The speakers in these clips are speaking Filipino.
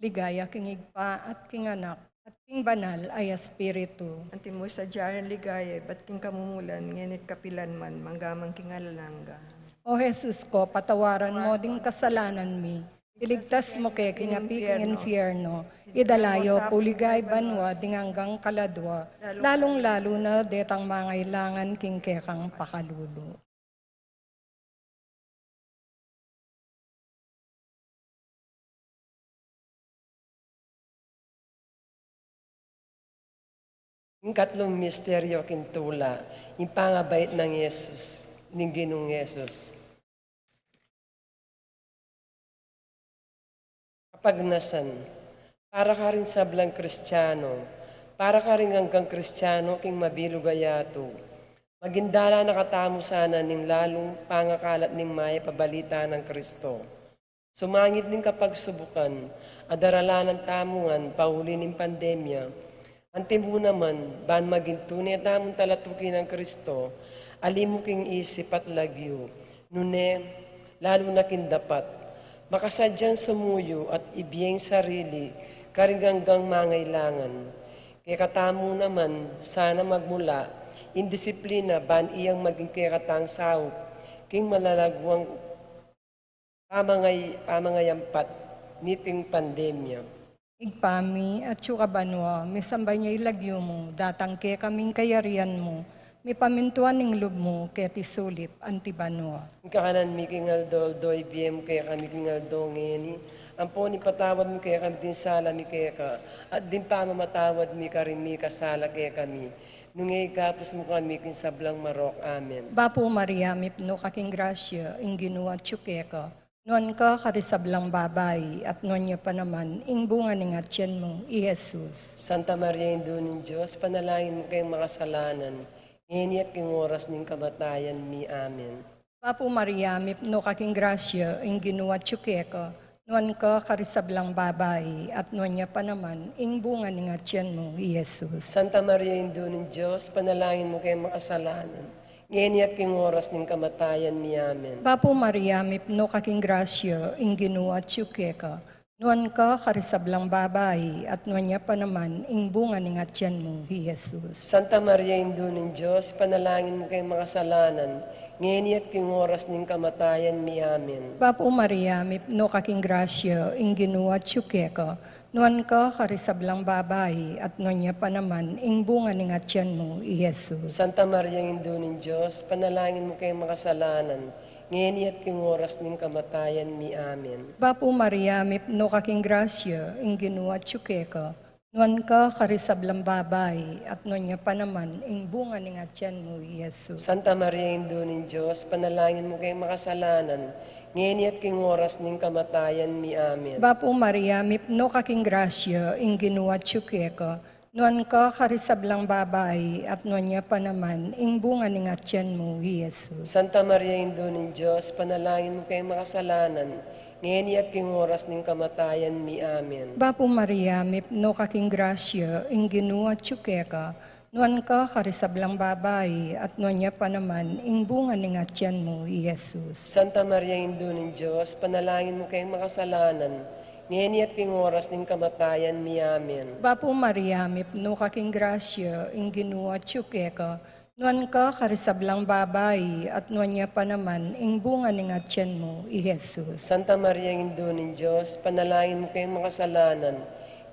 Ligaya kingigpa at kinganak at king banal ay espiritu. Antimo sa diyan ligaya, ba't king kamumulan, ngenit kapilan man, manggamang kingalalangga. O Jesus ko, patawaran mo ding kasalanan mi. Iligtas mo kay kingapiking infierno. Idalayo puligay banwa ding hanggang kaladwa. Lalong-lalo na detang mangailangan king kekang pakalulu. Yung katlong misteryo kintula, yung pangabait ng Yesus, ng Ginong Yesus. Kapagnasan, para ka rin sablang Kristiyano, para ka rin hanggang Kristiyano king mabilugayato. Magindala nakatamo sana ning lalong pangakalat ning maya pabalita ng Kristo. Sumangit din kapag subukan, adarala ng tamungan, pauli ng pandemya. Antimo naman, ban maging tunay tamong talatuki ng Kristo, alimuking isip at lagyo, nune, lalo na kindapat. Makasadyang sumuyo at ibiyeng sarili, karinganggang mangailangan. Kaya katamo naman, sana magmula, indisiplina, ban iyang maging kekatang sahop, king malalagwang pamangayampat, niting pandemya. Igpami at banwa, misambay niya ilagyo mo, datang ke kaming kayarian mo, mi pamintuan ning lub mo, kaya tisulip, antibanwa. Kakanan mi kingaldo, doy biem kaya kami kingaldo ngeni. Ampo ni patawad mi kaya kami din sala mi kaya ka. At din pa mamatawad mi karin mi kasala kaya kami. Nung ikapos mo kami kin sablang marok. Amen. Bapo Maria, mipno kaking grasya, ing ginuwa tsukeka. Noon ka karisablang babay, at noon niya pa naman, ing bunga ning atyan mo, i Jesus. Santa Maria, Indo ng Diyos, panalangin mo kayong makasalanan. Ngeni at king oras ning kamatayan mi. Amen. Bapo Maria, mipno kaking grasya, ing ginuwa tsukeka. Noon ka karisablang babay, at noon niya pa naman, ing bunga ning atyan mo, i Jesus. Santa Maria, Indo ng Diyos, panalangin mo kayong makasalanan. Ngeni at king oras ning kamatayan mi. Amen. Bapo Maria, mipno kaking grasya, ing ginuwa tsukeka. Noon ka karisablang babay, at noon niya pa naman, ing bunga ning atyan mo, i Jesus. Santa Maria, Indo ng Diyos, panalangin mo kayong makasalanan. Ngeni at king oras ning kamatayan mi. Amen. Bapo Maria, mipno kaking grasya, ing ginuwa tsukeka. Noon ka karisablang babay, at noon niya pa naman, ing bunga ning atyan mo, i Jesus. Santa Maria, Indo ng Diyos, panalangin mo kayong makasalanan. Ngeni at king oras ning kamatayan mi. Amen. Bapo Maria, mipno kaking grasya, ing ginuwa tsukeka. Noon ka karisablang babay, at noon niya pa naman, ing bunga ning atyan mo, i Jesus. Santa Maria, Indo ng Diyos, panalangin mo kayong makasalanan. Ngeni at king oras ning kamatayan mi. Amen. Bapo Maria, mipno kaking grasya, ing ginuwa tsukeka. Noon ka karisablang babay, at noon niya pa naman, ing bunga ning atyan mo, i Jesus. Santa Maria, Indo ng Diyos, panalangin mo kayong makasalanan. Ngeni at king oras ning kamatayan mi. Amen. Bapo Maria, mipno kaking grasya, ing ginuwa tsukeka. Noon ka karisablang babay, at noon niya pa naman, ing bunga ning atyan mo, i Jesus. Santa Maria, Indo ng Diyos, panalangin mo kayong makasalanan. Ngeni at king oras ning kamatayan mi. Amen. Bapo Maria, mipno kaking grasya, ing ginuwa tsukeka. Noon ka karisablang babay, at noon niya pa naman, ing bunga ning atyan mo, i Jesus. Santa Maria, Indo ng Diyos, panalangin mo kayong makasalanan.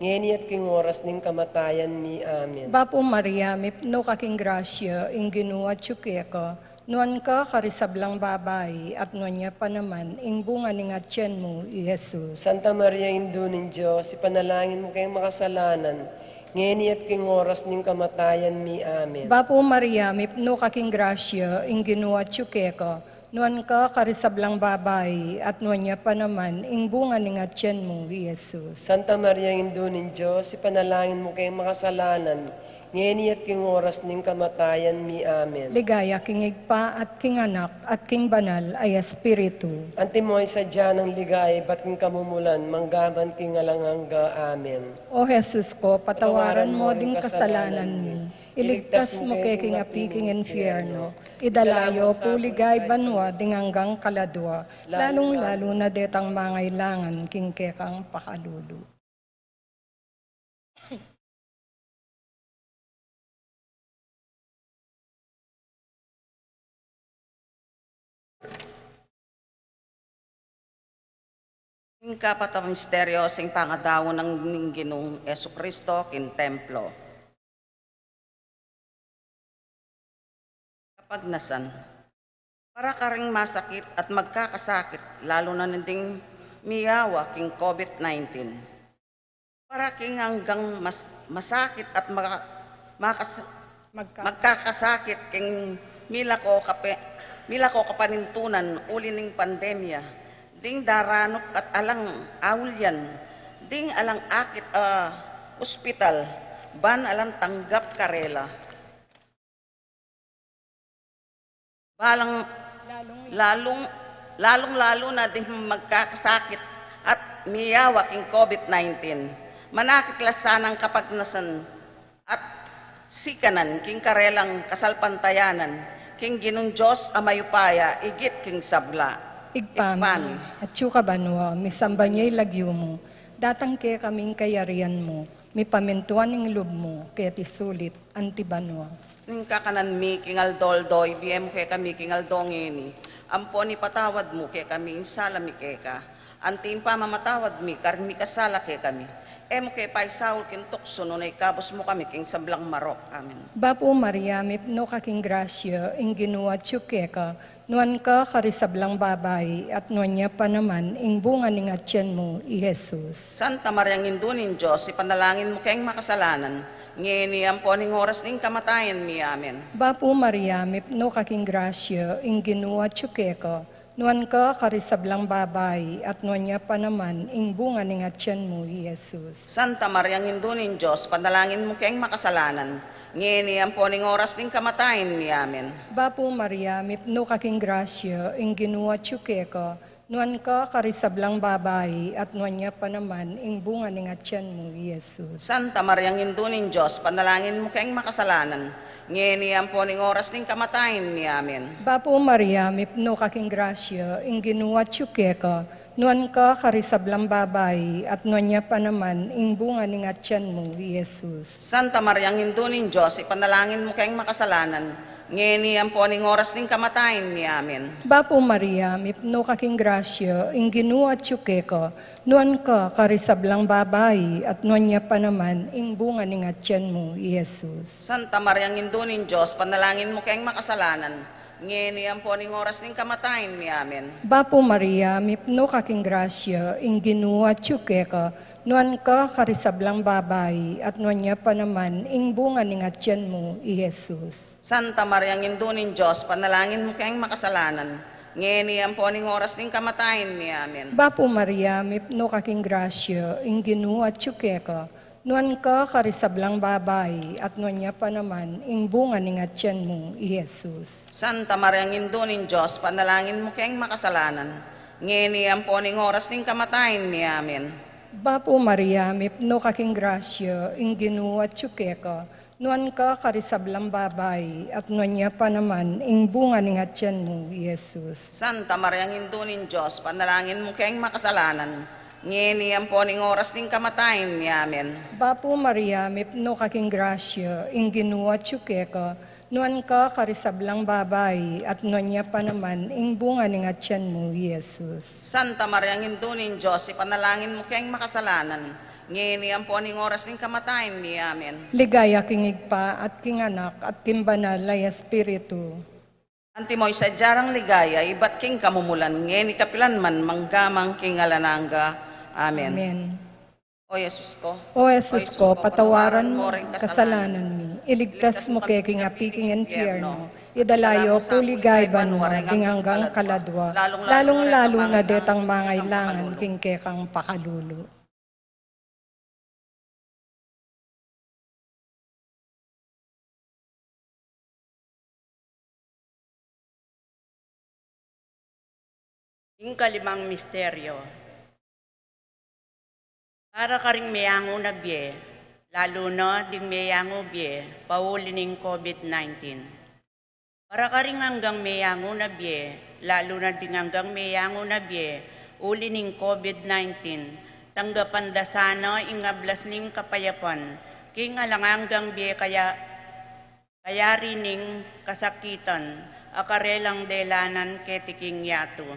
Ngeni at king oras ning kamatayan mi. Amen. Bapo Maria, mipno kaking grasya, ing ginuwa tsukeka. Noon ka karisablang babay, at noon niya pa naman, ing bunga ning atyan mo, i Jesus. Santa Maria, Indo ng Diyos, ipanalangin mo kayong makasalanan. Ngeni at king oras ning kamatayan mi. Amen. Bapo Maria, mipno kaking grasya, ing ginuwa tsukeka. Noon ka karisablang babay, at noon niya pa naman, ing bunga ning atyan mo, i Jesus. Santa Maria, Indo ng Diyos, ipanalangin mo kayong makasalanan. Ngeni at king oras ning kamatayan mi. Amen. Ligaya kingigpa at kinganak at king banal ay espiritu. Antimoy sadya ng ligay, ba't king kamumulan, manggaman king alangangga. Amen. O Jesus ko, patawaran mo ding kasalanan mi. Iligtas mo kay king apiking infierno. Idalayo puligay banwa ding hanggang kaladwa. Lalong-lalo na detang mangailangan king kekang pakalulu. Ing kapata misteryo sing pangadawon ng Ginoong Esukristo kin templo. Kapag nasan, para ka ring masakit at magkakasakit, lalo na nanding miyawa king COVID-19. Para king hanggang masakit at magkakasakit king mila ko kapanintunan uli ning pandemya, ding daranok at alang awulyan, ding alang akit ospital, ban alang tanggap karela. Balang lalong-lalo na ding magkakasakit at miyawa king COVID-19. Manakit lasanang kapagnasan at sikanan king karelang kasalpantayanan, king Ginong Diyos amayupaya, igit king sabla. Igpami, at syuka banwa, misamba niya'y lagyo mo, datang kaya kaming kayarian mo, mi pamintuan ng loob mo, kaya tisulit, antibanwa. Ning kakanan mi kingal doldoy, biem kay kami kingal dongeni, ampo ni patawad mo kay kami insala mi keka, antin pa mamatawad mi, karmi kasala kay kami. Emo kay paisaul kin tukso no kabos mo kami king sablang marok. Amen. Bapo Maria, mipno kaking grasya, ing ginuwa tsukeka, nuan ka karisablang babay, at nuan niya pa naman, ing bunga ning atyan mo, i Jesus. Santa Maria Indunin Diyos, ipanalangin mo kayong makasalanan, ngeni ang poning oras ning kamatayan mi. Amen. Bapo Maria, mipno kaking grasya, ing ginuwa tsukeka, nuan ka karisablang babay, at nuan niya pa naman, ing bunga ning atyan mo, i Jesus. Santa Maria Indunin Diyos, panalangin mo kayong makasalanan, ngeni ang poning oras ning kamatayan mi. Amen. Bapo Maria, mipno kaking grasya, ing ginuwa tsukeka, nuan ka karisablang babay, at nuan niya pa naman, ing bunga ning atyan mo, i Jesus. Santa Maria Indunin Diyos, panalangin mo kayong makasalanan, ngeni ang poning oras ning kamatayan mi. Amen. Bapo Maria, mipno kaking grasya, ing ginuwa tsukeka, nuan ka karisablang babay, at nuan niya pa naman, ing bunga ning atyan mo, i Jesus. Santa Maria Indunin Diyos, ipanalangin mo kayong makasalanan, ngeni ang poning oras ning kamatayan mi. Amen. Bapo Maria, mipno kaking grasya, ing ginuwa tsukeka, nuan ka karisablang babay, at nuan niya pa naman, ing bunga ning atyan mo, i Jesus. Santa Maria Indunin Diyos, panalangin mo kayong makasalanan, ngeni ang poning oras ning kamatayan mi. Amen. Bapo Maria, mipno kaking grasya, ing ginuwa tsukeka, nuan ka karisablang babay, at nuan niya pa naman, ing bunga ning atyan mo, i Jesus. Santa Maria Indunin Diyos, panalangin mo kayong makasalanan, ngeni ang poning oras ning kamatayan mi. Amen. Bapo Maria, mipno kaking grasya, ing ginuwa tsukeka, nuan ka karisablang babay, at nuan niya pa naman, ing bunga ning atyan mo, i Jesus. Santa Maria Indunin Diyos, panalangin mo kayong makasalanan, ngeni ang poning oras ning kamatayan mi. Amen. Bapo Maria, mipno kaking grasya, ing ginuwa tsukeka, nuan ka karisablang babay, at nuan niya pa naman, ing bunga ning atyan mo, i Jesus. Santa Maria Indunin Diyos, panalangin mo kayong makasalanan, ngeni ang poning oras ning kamatayan mi. Amen. Bapo Maria, mipno kaking grasya, ing ginuwa tsukeka, nuan ka karisablang babay, at nuan niya pa naman, ing bunga ning atyan mo, i Jesus. Santa Maria Indunin Diyos, ipanalangin mo kayong makasalanan, ngeni ang poning oras ning kamatayan mi. Amen. Ligaya kingig pa, at king anak, at king banal, ay Espiritu. Antimoy sa jarang ligaya, ibat king kamumulan, ngeni kapilan man, manggamang king alananga. Amen. Amen. O Jesus ko, O Jesus ko, patawaran mo rin kasalanan mi. Iligtas mo kay king apiking infierno. Idalayo, puligay banwa, hanggang kaladwa. Lalong-lalo na detang mangailangan king kekang pakalulo. Ing kalimang misteryo. Para karing mayango na biye, lalo na ding mayango biye, pauli ning COVID-19. Para karing hanggang mayango na biye, lalo na ding hanggang mayango na biye, uli ning COVID-19, tanggapan dasana ingablas ning kapayapan, king alanganggang biye kaya rining kasakitan, akarelang delanan ketiking yato.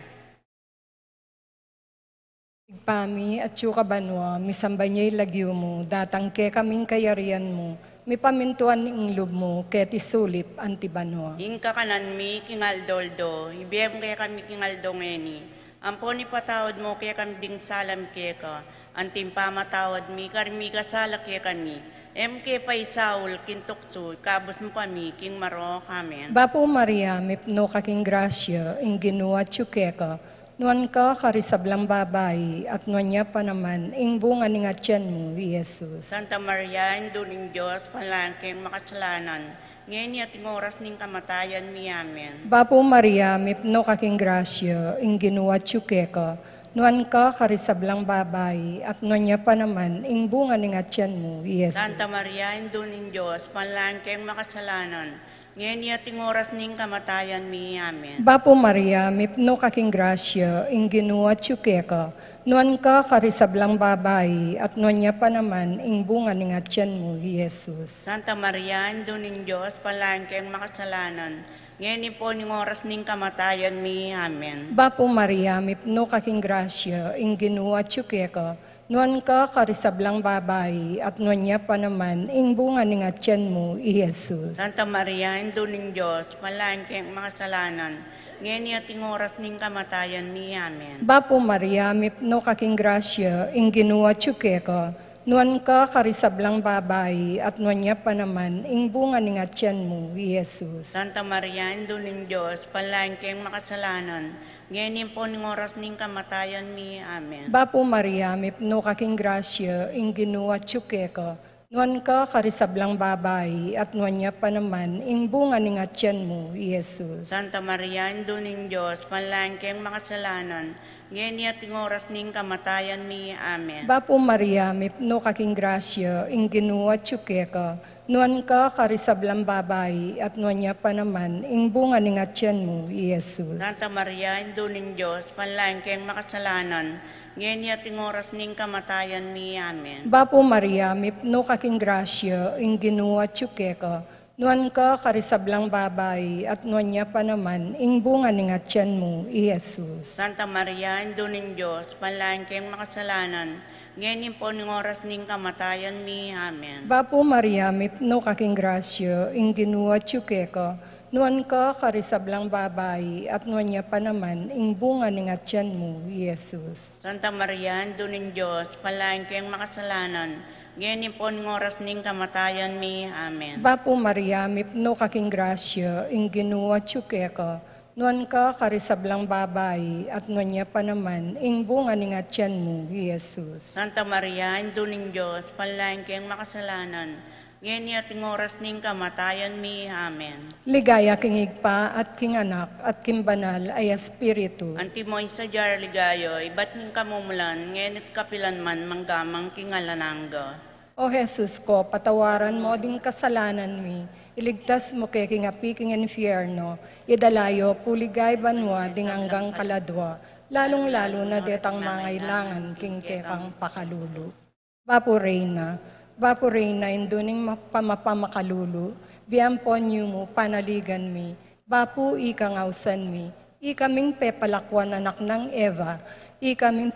Igpami at yuka banwa, misambanyay lagyo mo, datang ke kaming kayarian mo, mi pamintuan ning lub mo, keti sulip antibanwa. Ingka kanan mi kingaldoldo, ibiyem kaya kami kingaldong eni. Amponi patawad mo kaya kami ding salam kaya ka. Antim pamatawad mi karmi kasala kaya kani. MK pa isaul kintukso, kabos mo kami king maro kamen. Bapo Maria, mipno kaking grasya, ing ginuwa tsukeka, nuan ka karisablang babae, at nuan niya pa naman, ing bunga ni nga tiyan mo, Jesus. Santa Maria, induling Diyos, palangking makasalanan, ngayon at oras ning kamatayan mi amen. Bapo Maria, mipno kaking grasya, ing ginuwa tsukeka, nuan ka karisablang babae, at nuan niya pa naman, ing bunga ni nga tiyan mo, Jesus. Santa Maria, induling Diyos, palangking makasalanan, ngayon at oras ning kamatayan mi amen. Bapo Maria, mipno kaking grasya, ing ginuwa tsukeka, nuan ka karisablang babae, at nuan niya pa naman, ing bunga ni nga tiyan mo, Jesus. Santa Maria, induling Diyos, palangking makasalanan, ngayon po ning oras ning kamatayan mi amen. Bapo Maria, mipno kaking grasya, ing ginuwa tsukeka, nuan ka karisablang babae, at nuan niya pa naman, ing bunga ni nga tiyan mo, Jesus. Santa Maria, induling Diyos, palangking makasalanan, ngayon at oras ning kamatayan mi amen. Bapo Maria, mipno kaking grasya, ing ginuwa tsukeka, nuan ka karisablang babae, at nuan niya pa naman, ing bunga ni nga tiyan mo, Jesus. Santa Maria, induling Diyos, palangking makasalanan, ngayon po ning oras ning kamatayan mi amen. Bapo Maria, mipno kaking grasya, ing ginuwa tsukeka, nuan ka karisablang babae, at nuan niya pa naman, ing bunga ni nga tiyan mo, Jesus. Santa Maria, induling Diyos, palangking makasalanan, ngayon at oras ning kamatayan mi amen. Bapo Maria, mipno kaking grasya, ing ginuwa tsukeka, nuan ka karisablang babae, at nuan niya pa naman, ing bunga ni nga tiyan mo, Jesus. Santa Maria, induling Diyos, palangking makasalanan, ngayon at oras ning kamatayan mi amen. Bapo Maria, mipno kaking grasya, ing ginuwa tsukeka, nuan ka karisablang babae, at nuan niya pa naman, ing bunga ni nga tiyan mo, Jesus. Santa Maria, induling Diyos, palangking makasalanan, ngayon po ning oras ning kamatayan mi amen. Bapo Maria, mipno kaking grasya, ing ginuwa tsukeka, nuan ka karisablang babae, at nuan niya pa naman, ing bunga ni nga tiyan mo, Jesus. Santa Maria, induling Diyos, palangking makasalanan, ngayon po ning oras ning kamatayan mi amen. Bapo Maria, mipno kaking grasya, ing ginuwa tsukeka, nuan ka karisablang babae, at nuan niya pa naman, ing bunga ni nga tiyan mo, Jesus. Santa Maria, induling Diyos, palangking makasalanan, ngayon at oras ning kamatayan mi amen. Ligaya king igpa at king anak at king banal ay espiritu. Antimoy sa jar ligayo, iba't ning kamumulan, ngayon at kapilan man manggamang kingalanangga. O Jesus ko, patawaran mo ding kasalanan mi, iligtas mo kay king api king infierno, idalayo puligay banwa ding hanggang kaladwa, lalong-lalo na detang mangailangan king kekang pakalulu. Bapo Reyna, induning mapamakalulu, biyampo niyo mo panaligan mi, bapo ikangausan mi, ikaming pepalakwan anak ng Eva, ikaming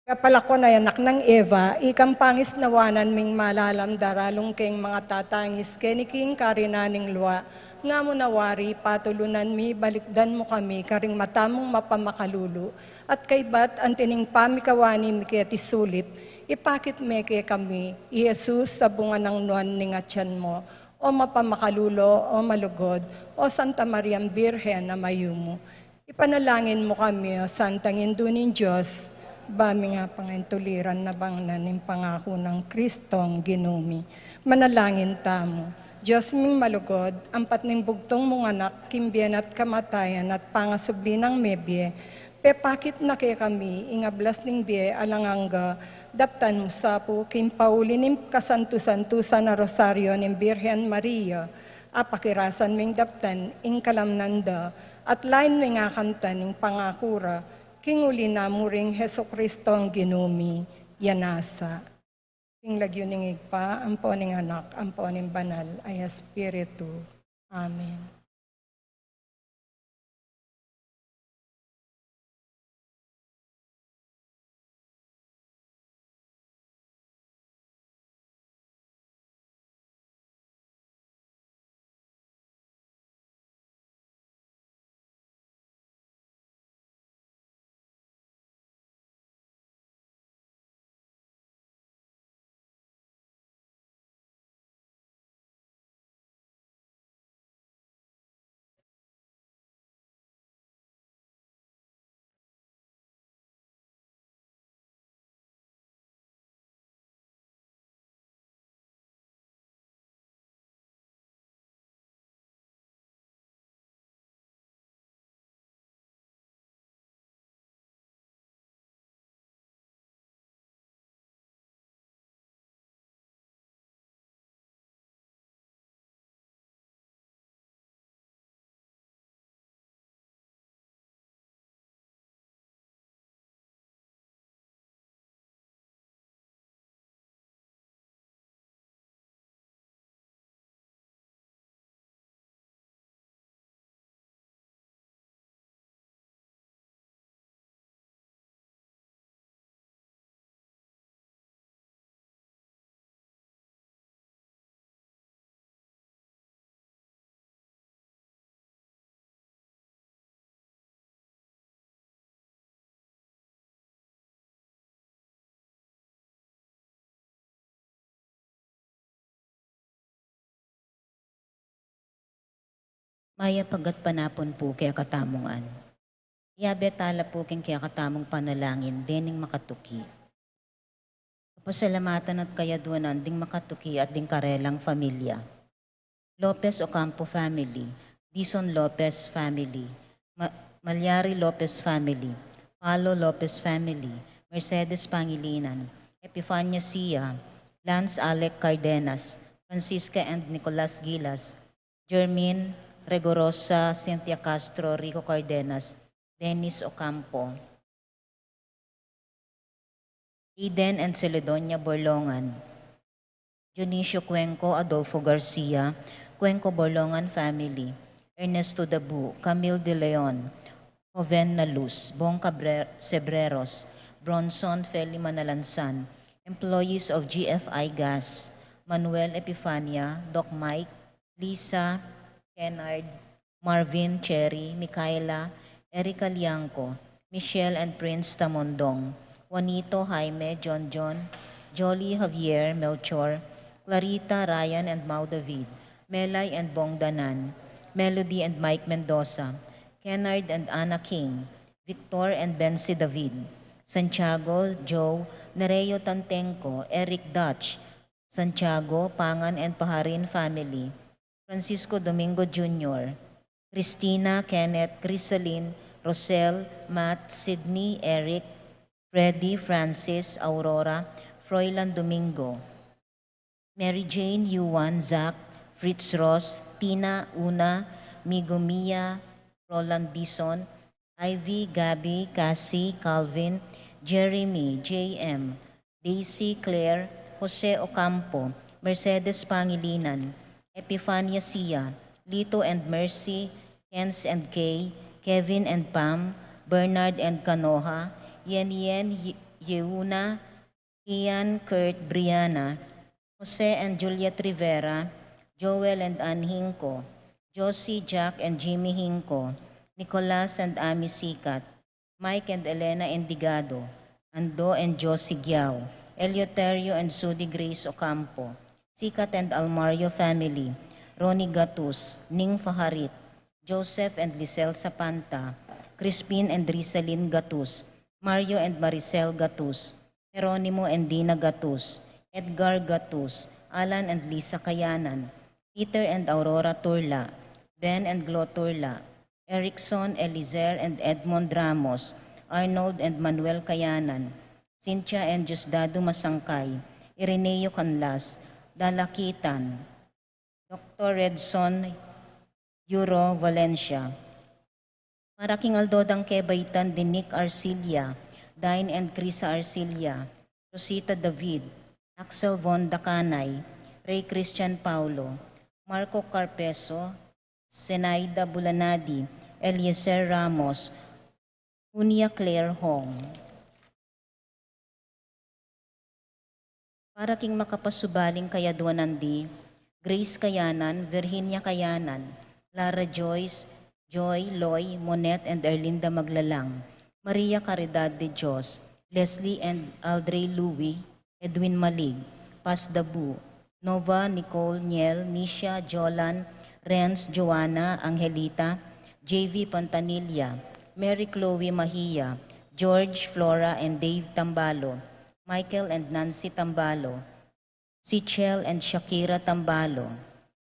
pepalakwan ay anak ng Eva, ikang pangis nawanan ming malalam daralong keng mga tatangis, keniking karinaning luwa, nga mo nawari, patulunan mi, balikdan mo kami, karing matamong mapamakalulu, at kay bat antining pamikawani mi kaya tisulip, ipakit me kaya kami, Jesus sa bunga ng nuan ni nga tiyan mo, o mapamakalulo, o malugod, o Santa Maria Birhen na mayumo. Ipanalangin mo kami, o Santang Induning Diyos, bami nga pangintuliran na bang naning pangako ng Kristong ginumi. Manalangin tamo. Diyos ming malugod, ampat ning bugtong mong anak, kimbien at kamatayan at pangasubli ng mebye, pepakit na kay kami, ingablas ning biye alanganga, daptan mo sapo, kimpauli ning kasantu-santusa na rosaryo ning Birhen Maria, apakirasan ming daptan, ing kalamnanda, at lain ming akamtan ning pangakura, kinguli na muring Heso Kristo ang ginumi, yanasa. King lagyo ning igpa, ampo ning anak, ampo ning banal, ay espiritu. Amen. Maya pagat panapon po kaya katamungan. Iabetala po kaya katamong panalangin dening makatuki. Pasalamatan at kayaduanan ding makatuki at ding karelang familia. Lopez Ocampo family, Dison Lopez family, Malyari Lopez family, Palo Lopez family, Mercedes Pangilinan, Epifania Sia, Lance Alec Cardenas, Francisca and Nicolas Gilas, Jermaine Regorosa, Cynthia Castro, Rico Cardenas, Dennis Ocampo, Eden and Celedonia Borlongan, Dionisio Cuenco, Adolfo Garcia, Cuenco Borlongan family, Ernesto Dabu, Camille De Leon, Joven Naluz, Bong Sebreros, Bronson Feli Manalansan, employees of GFI Gas, Manuel Epifania, Doc Mike, Lisa, Kennard, Marvin Cherry, Micaela, Erica Liangco, Michelle and Prince Tamondong, Juanito Jaime, John, Jolly Javier Melchor, Clarita, Ryan and Mau David, Melay and Bong Danan, Melody and Mike Mendoza, Kennard and Anna King, Victor and Bensi David, Santiago, Joe, Nereo Tantenco, Eric Dutch, Santiago, Pangan and Paharin family, Francisco Domingo Jr., Christina, Kenneth, Crisaline, Rosel, Matt, Sydney, Eric, Freddy, Francis, Aurora, Froilan Domingo, Mary Jane, Yuan, Zach, Fritz Ross, Tina, Una, Migo Mia, Roland Dison, Ivy, Gabby, Cassie, Calvin, Jeremy, J.M., Daisy, Claire, Jose Ocampo, Mercedes Pangilinan, Epifania Sia, Lito and Mercy, Kens and Kay, Kevin and Pam, Bernard and Canoha, Yen, Yeuna, Ian, Kurt, Brianna, Jose and Juliet Rivera, Joel and Ann Hinco, Josie, Jack and Jimmy Hinco, Nicolas and Ami Sikat, Mike and Elena Endigado, Ando and Josie Giao, Eleuterio and Sudi Grace Ocampo, Sikat and Almario family, Ronnie Gatus, Ning Faharit, Joseph and Lisel Sapanta, Crispin and Rizaline Gatus, Mario and Maricel Gatus, Jeronimo and Dina Gatus, Edgar Gatus, Alan and Lisa Kayanan, Peter and Aurora Turla, Ben and Glo Turla, Erickson, Elizer and Edmond Ramos, Arnold and Manuel Kayanan, Cynthia and Diosdado Masangkay, Ireneo Canlas, Dalakitan, Dr. Redson Euro Valencia, Maraking Aldodang Kebaitan, Dinick Arcilia, Dine and Crisa Arcilia, Rosita David, Axel Von Dacanay, Ray Christian Paulo, Marco Carpeso, Senaida Bulanadi, Eliezer Ramos, Unia Claire Hong. Para king makapasubaling kayaduanan di, Grace Kayanan, Virginia Kayanan, Lara Joyce, Joy, Loy, Monet and Erlinda Maglalang, Maria Caridad de Dios, Leslie and Aldrey Louie, Edwin Malig, Paz Dabu, Nova, Nicole, Niel, Nisha, Jolan, Renz, Joanna, Angelita, JV Pantanilla, Mary Chloe Mahia, George, Flora and Dave Tambalo, Michael and Nancy Tambalo, Sichel and Shakira Tambalo,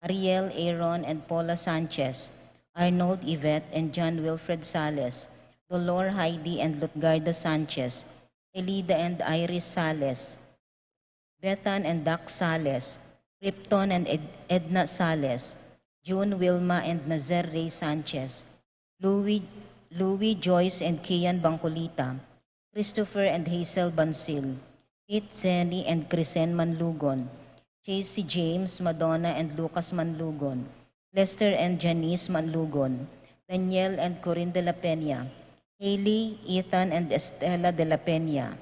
Ariel, Aaron and Paula Sanchez, Arnold, Yvette and John Wilfred Sales, Dolor, Heidi and Lutgarda Sanchez, Elida and Iris Sales, Bethan and Dax Sales, Krypton and Edna Sales, June, Wilma and Nazer Ray Sanchez, Louis, Joyce and Kian Bangkulita, Christopher and Hazel Bansil, Kit, Zenny and Crisen Manlugon, Chasey James, Madonna and Lucas Manlugon, Lester and Janice Manlugon, Daniel and Corinne de la Peña, Hailey, Ethan and Estela de la Peña,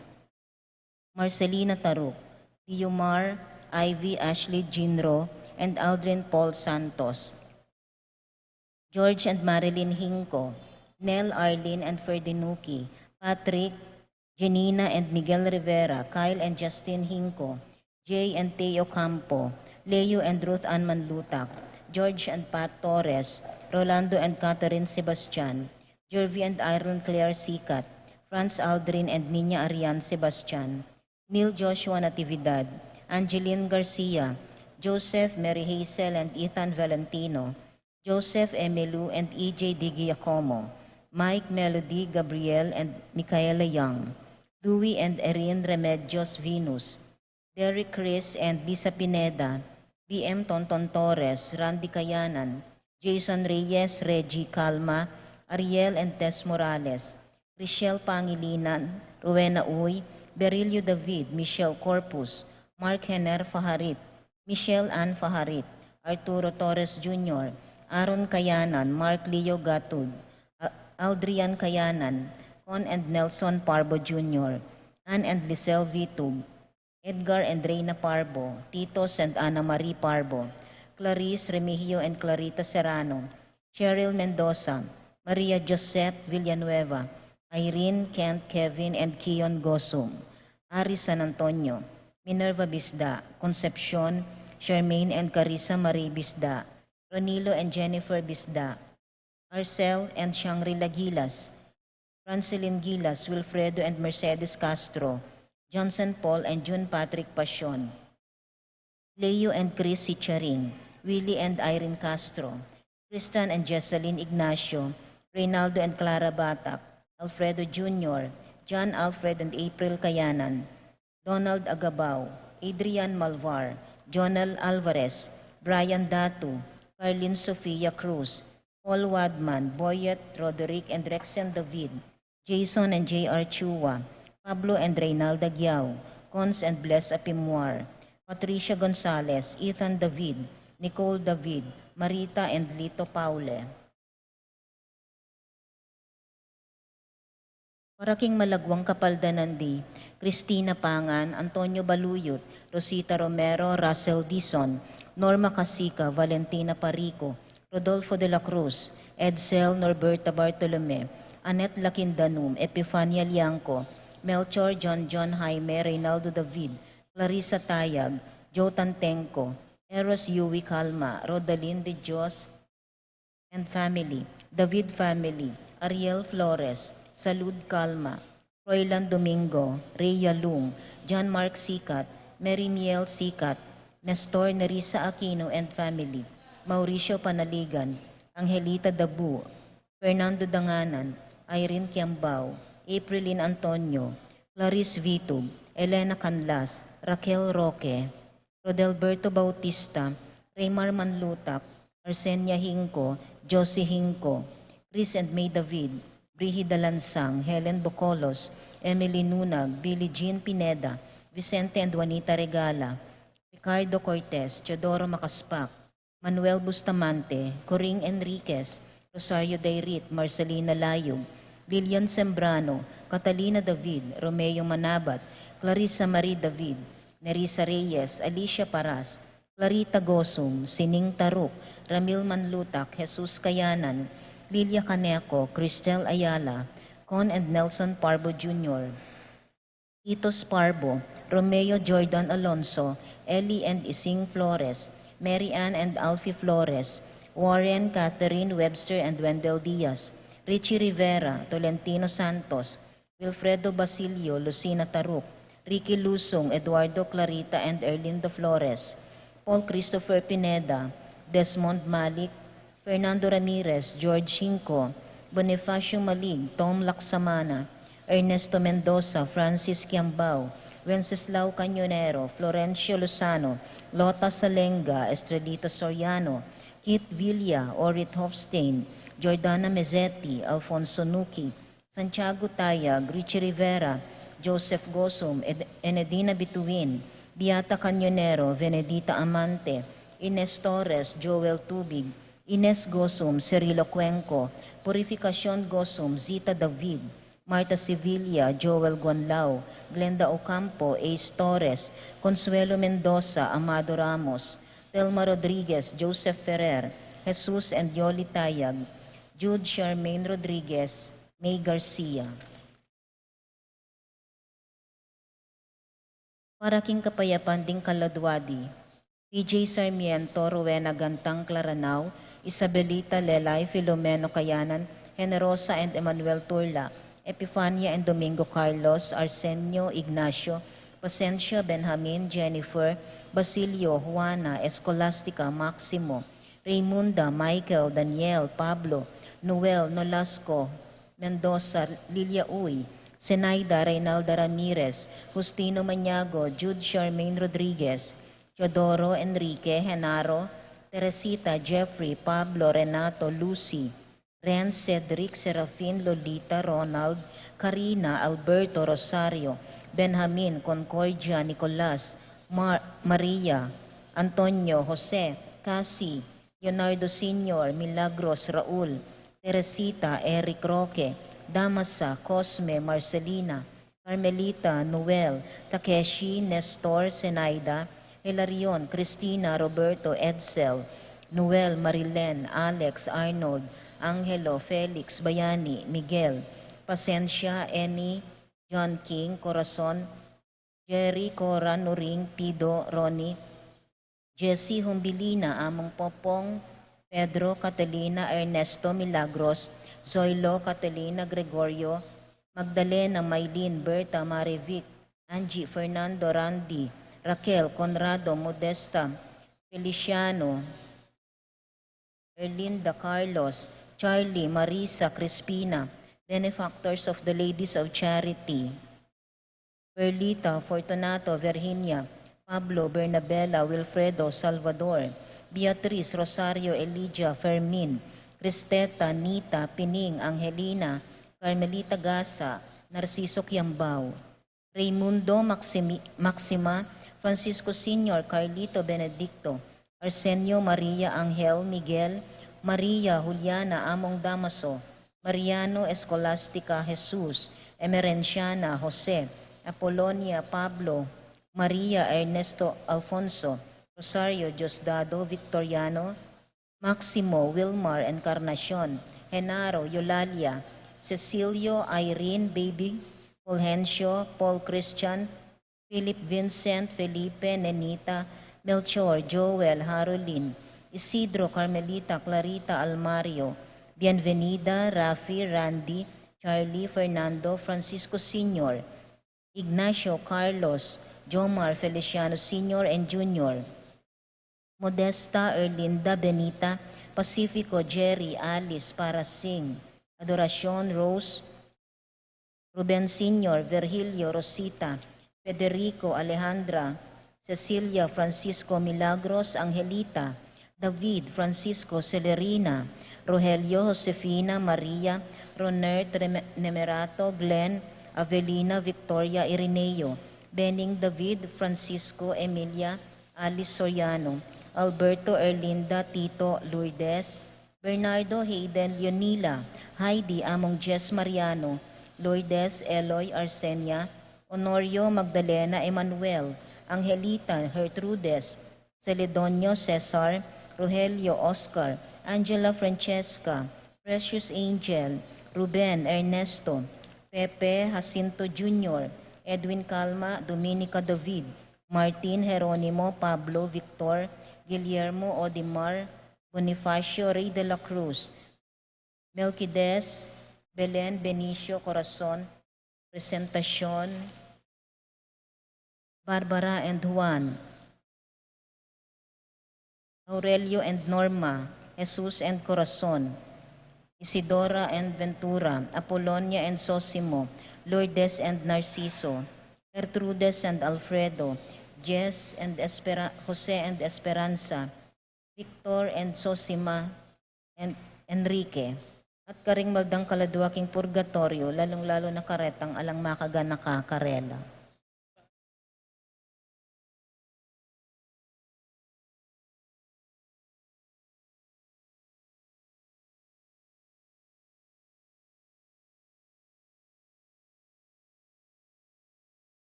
Marcelina Taruk, Diomar, Ivy, Ashley Ginro, and Aldrin Paul Santos, George and Marilyn Hinco, Nell, Arlene and Ferdinuki, Patrick, Janina and Miguel Rivera, Kyle and Justin Hinco, Jay and Teo Campo, Leo and Ruth Ann Manlutak, George and Pat Torres, Rolando and Catherine Sebastian, Jervy and Iron Claire Sikat, Franz Aldrin and Nina Arian Sebastian, Neil Joshua Natividad, Angeline Garcia, Joseph, Mary Hazel and Ethan Valentino, Joseph Emelu and EJ Di Giacomo, Mike Melody, Gabriel and Micaela Young, Louie and Erin Remedios Venus, Derek Chris and Lisa Pineda, BM Tonton Torres, Randy Kayanan, Jason Reyes, Reggie Calma, Ariel and Tess Morales, Richelle Pangilinan, Rowena Uy, Berilio David, Michelle Corpus, Mark Henner Faharit, Michelle Ann Faharit, Arturo Torres Jr., Aaron Kayanan, Mark Leo Gatud, Aldrian Kayanan, Con and Nelson Parbo Jr., Ann and Lisel Vitug, Edgar and Reyna Parbo, Titos and Ana Marie Parbo, Clarice Remigio and Clarita Serrano, Cheryl Mendoza, Maria Josette Villanueva, Irene, Kent, Kevin, and Kion Gosum, Aris San Antonio, Minerva Bisda, Concepcion, Charmaine and Carissa Marie Bisda, Ronilo and Jennifer Bisda, Arcel and Shangri-La Gilas, Francelyn Gilas, Wilfredo and Mercedes Castro, Johnson Paul and June Patrick Pasion, Leo and Chris Sicharing, Willie and Irene Castro, Tristan and Jesseline Ignacio, Reynaldo and Clara Batak, Alfredo Jr., John Alfred and April Kayanan, Donald Agabao, Adrian Malvar, Jonal Alvarez, Brian Datu, Carlin Sofia Cruz, Paul Wadman, Boyet, Roderick and Rexen David, Jason and J.R. Chua, Pablo and Reynalda Giao, Cons and Bless Apimwar, Patricia Gonzalez, Ethan David, Nicole David, Marita and Lito Paule. Paraking Malagwang Kapaldanandi, Cristina Pangan, Antonio Baluyot, Rosita Romero, Russell Dison, Norma Casica, Valentina Parico, Rodolfo de la Cruz, Edsel Norberta Bartolome, Annette Lakindanum, Epifania Liangco, Melchor John Jaime, Reynaldo David, Clarissa Tayag, Joe Tantenco, Eros Yui Calma, Rodalyn de Dios and family, David family, Ariel Flores, Salud Calma, Roylan Domingo, Rhea Lung, John Mark Sikat, Mary Miel Sikat, Nestor Nerissa Aquino and family, Mauricio Panaligan, Angelita Dabu, Fernando Danganan, Irene Kiambao, Aprilin Antonio, Clarice Vitug, Elena Canlas, Raquel Roque, Rodelberto Bautista, Raymar Manlutap, Arsenia Hinco, Josie Hinco, Chris and May David, Brihida Lansang, Helen Bocolos, Emily Nunag, Billie Jean Pineda, Vicente and Juanita Regala, Ricardo Cortez, Teodoro Macaspac, Manuel Bustamante, Coring Enriquez, Rosario Dairit, Marcelina Layog, Lilian Sembrano, Catalina David, Romeo Manabat, Clarissa Marie David, Nerissa Reyes, Alicia Paras, Clarita Gosum, Sining Taruk, Ramil Manlutak, Jesus Kayanan, Lilia Caneco, Cristel Ayala, Con and Nelson Parbo Jr., Titos Parbo, Romeo Jordan Alonso, Ellie and Ising Flores, Mary Ann and Alfie Flores, Warren, Catherine Webster and Wendell Diaz, Richie Rivera, Tolentino Santos, Wilfredo Basilio, Lucina Taruk, Ricky Lusong, Eduardo Clarita and Erlinda Flores, Paul Christopher Pineda, Desmond Malik, Fernando Ramirez, George Hinco, Bonifacio Malig, Tom Laksamana, Ernesto Mendoza, Francis Kiambao, Wenceslao Cañonero, Florencio Lozano, Lota Salenga, Estrelita Soriano, Kit Villa, Orit Hofstein, Jordana Mezzetti, Alfonso Nuki, Santiago Tayag, Richie Rivera, Joseph Gosum, Enedina Bituin, Beata Cañonero, Venedita Amante, Ines Torres, Joel Tubig, Ines Gosum, Cirilo Cuenco, Purificacion Gosum, Zita David, Marta Sevilla, Joel Gonlao, Glenda Ocampo, Ace Torres, Consuelo Mendoza, Amado Ramos, Telma Rodriguez, Joseph Ferrer, Jesus and Yoli Tayag, Jude Charmaine Rodriguez, May Garcia. Paraking Kapayapan ding Kaladwadi, PJ Sarmiento, Rowena Gantang Claranao, Isabelita Lelay, Filomeno Cayanan, Generosa and Emmanuel Turla, Epifania and Domingo Carlos, Arsenio Ignacio, Pasencio Benjamin, Jennifer, Basilio, Juana, Escolastica, Maximo, Raymunda, Michael, Daniel, Pablo, Noel, Nolasco, Mendoza, Lilia Uy, Zenaida, Reynalda Ramirez, Justino Maniago, Jude Charmaine Rodriguez, Teodoro Enrique, Genaro, Teresita, Jeffrey, Pablo, Renato, Lucy, Ren, Cedric, Serafin, Lolita, Ronald, Karina, Alberto, Rosario, Benjamin, Concordia, Nicolas, Maria, Antonio, Jose, Cassie, Leonardo Sr., Milagros, Raul, Teresita, Eric Roque, Damasa, Cosme, Marcelina, Carmelita, Noel, Takeshi, Nestor, Zenaida, Hilarion, Cristina, Roberto, Edsel, Noel, Marilen, Alex, Arnold, Angelo, Felix, Bayani, Miguel, Pasensia, Eni, John King, Corazon, Jerry, Cora, Nuring, Pido, Ronnie, Jessie, Humbilina, Among Popong, Pedro, Catalina, Ernesto, Milagros, Zoilo, Catalina, Gregorio, Magdalena, Maylin, Berta, Marivic, Angie, Fernando, Randy, Raquel, Conrado, Modesta, Feliciano, Erlinda, Carlos, Charlie, Marisa, Crispina, benefactors of the Ladies of Charity, Perlita, Fortunato, Virginia, Pablo, Bernabela, Wilfredo, Salvador, Beatriz, Rosario, Elijah, Fermin, Cristeta, Nita, Pining, Angelina, Carmelita Gasa, Narciso Kiambao, Raimundo, Maxima, Francisco Sr., Carlito Benedicto, Arsenio, Maria, Angel, Miguel, Maria, Juliana, Among Damaso, Mariano, Escolastica, Jesus, Emerenciana, Jose, Apolonia, Pablo, Maria, Ernesto, Alfonso, Rosario, Diosdado, Victoriano, Maximo, Wilmar, Encarnacion, Genaro, Eulalia, Cecilio, Irene, Baby, Fulgencio, Paul Christian, Philip Vincent, Felipe, Nenita, Melchor, Joel, Harolin, Isidro, Carmelita, Clarita, Almario, Bienvenida, Rafi, Randy, Charlie, Fernando, Francisco Sr., Ignacio, Carlos, Jomar, Feliciano Sr. and Jr., Modesta, Erlinda, Benita, Pacifico, Jerry, Alice, Parasing, Adoracion, Rose, Ruben Sr., Virgilio, Rosita, Federico, Alejandra, Cecilia, Francisco, Milagros, Angelita, David, Francisco, Celerina, Rogelio, Josefina, Maria, Roner, Nemerato, Glenn, Avelina, Victoria, Irineo, Benning, David, Francisco, Emilia, Alice Soriano, Alberto, Erlinda, Tito, Lourdes, Bernardo, Hayden, Leonila, Heidi, Among Jess Mariano, Lourdes, Eloy, Arsenia, Honorio, Magdalena, Emmanuel, Angelita, Gertrudes, Celedonio, Cesar, Rogelio, Oscar, Angela, Francesca, Precious Angel, Ruben, Ernesto, Pepe, Jacinto Jr., Edwin Calma, Dominica David, Martin, Jeronimo, Pablo, Victor, Guillermo, Odimar, Bonifacio, Rey de la Cruz, Melquides, Belen, Benicio, Corazon, Presentacion, Barbara and Juan, Aurelio and Norma, Jesus and Corazon, Isidora and Ventura, Apolonia and Sosimo, Lourdes and Narciso, Gertrudes and Alfredo, Jess and Jose and Esperanza, Victor and Sosima and Enrique. At karing magdang kaladwaking purgatorio, lalong-lalo na karetang alang makaga nakakarela.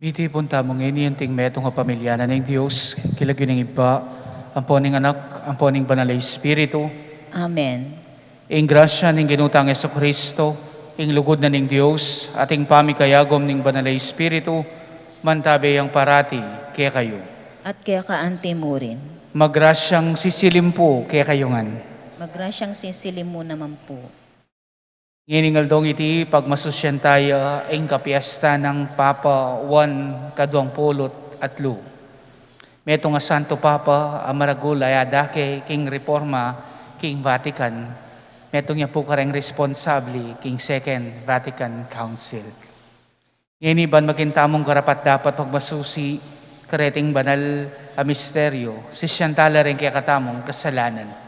Iti punta mong iniyanting metong nga pamilyana ng Diyos, kilagin ng iba, ang poning anak, ang poning banal na Espiritu, Amen. ing grasya ng ginutang Jesucristo, ing lugod na ng Diyos, ating pamikayagom ng banal na Espiritu, mantabi ang parati, kaya kayo. At kaya kaante mo rin. Magrasyang sisilim po, kaya kayongan. Magrasyang sisilim mo naman po. Nginingal dong iti pagmasusyan tayo ang kapiesta ng Papa Juan Kaduangpulot at Lu. Meto nga Santo Papa amaragul ayadake king Reforma king Vatican. Meto niya po kareng responsable king Second Vatican Council. Nginiban magintamong karapat dapat pagmasusi kareting banal a misteryo. Sisyantala rin kaya katamong kasalanan.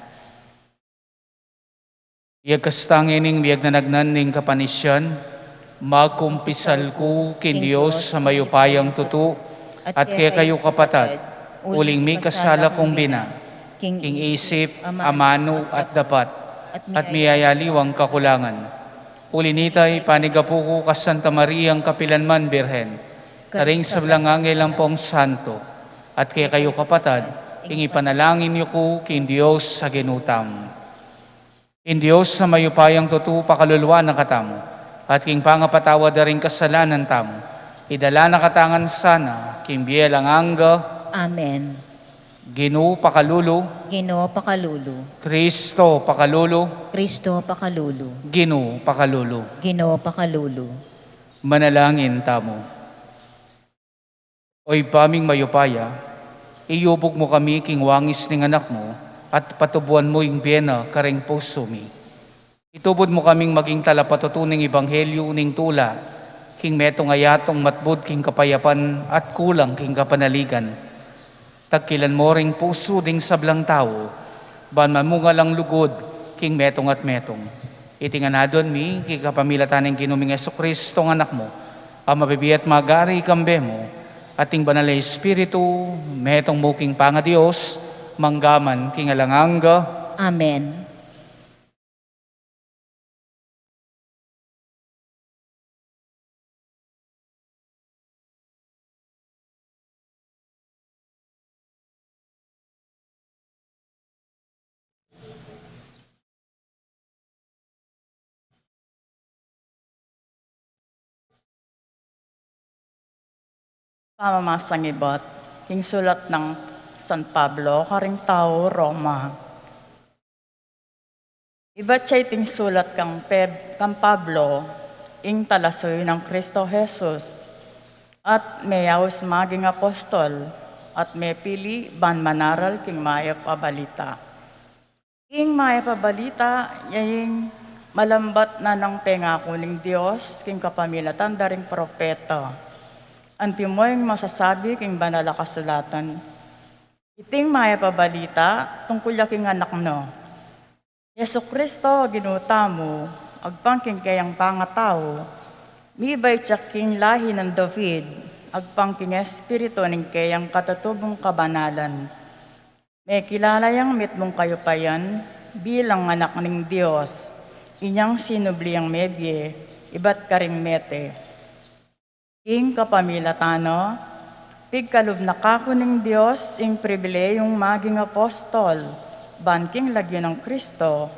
Iyag kastangining biyag na nagnaning kapanisyan, magkumpisal ko kin Diyos sa mayupayang tutu, at kaya kayo kapatad, uling mi kasala kong bina, king isip, amano at dapat, at miyayaliwang kakulangan. Ulinitay panigapu ko ka Santa Maria ang Kapilanman Birhen, karing sa blangangel ang pong santo, at kaya kayo kapatad, ing ipanalangin niyo ko kin Diyos sa ginutam. In Diyos sa mayupayang tutu pakaluluwa na katamo, at king pangapatawa da rin kasalanan tamo, idala na katangan sana, king bielang angga, Amen. Ginoo pakalulu, Ginoo pakalulu. Kristo pakalulu, Kristo pakalulu. Ginoo pakalulu. Ginoo pakalulu. Manalangin tamo. Oy paming mayupaya, iyubog mo kami king wangis ning anak mo, at patubuan mo yung biyena kareng puso mi. Itubod mo kaming maging talapatutuning ebanghelyo ning tula, king metong ayatong matbud king kapayapan at kulang king kapanaligan. Tagkilan mo ring puso ding sablang tao, ban mamungal ang lugod king metong at metong. Itinganadon mi, king kapamilatan ng ginuming Jesucristo ng anak mo, ang mabibiyat magari kambe mo, ating banal na Espiritu, metong mo king panga Diyos, manggaman king alanganga. Amen. Pamamasang ibat, king sulat ng San Pablo, karing tao, Roma. Ibat siya iting sulat kang Pablo, ing talasoy ng Kristo Jesus, at mayaws maging apostol, at may pili ban manaral king maya pabalita. Ing maya pabalita, yung malambat na ng pengako ng Diyos, king kapamilatan daring propeta. Antimoy masasabi king banal na kasulatan. Iting maya pabalita tungkol yaking anak no. Jesucristo ginuta mo, agpangking kayang pangatao, mibay tsaking lahi ng David, agpangking espiritu ng kayang katatubong kabanalan. May kilala yang mitmong kayupayan bilang anak ng Diyos, inyang sinubli ang mebye, iba't karing mete. Ing kapamilatano, pigkalub na kako ng Diyos, ing pribileyong maging apostol, banking lagyan ng Kristo,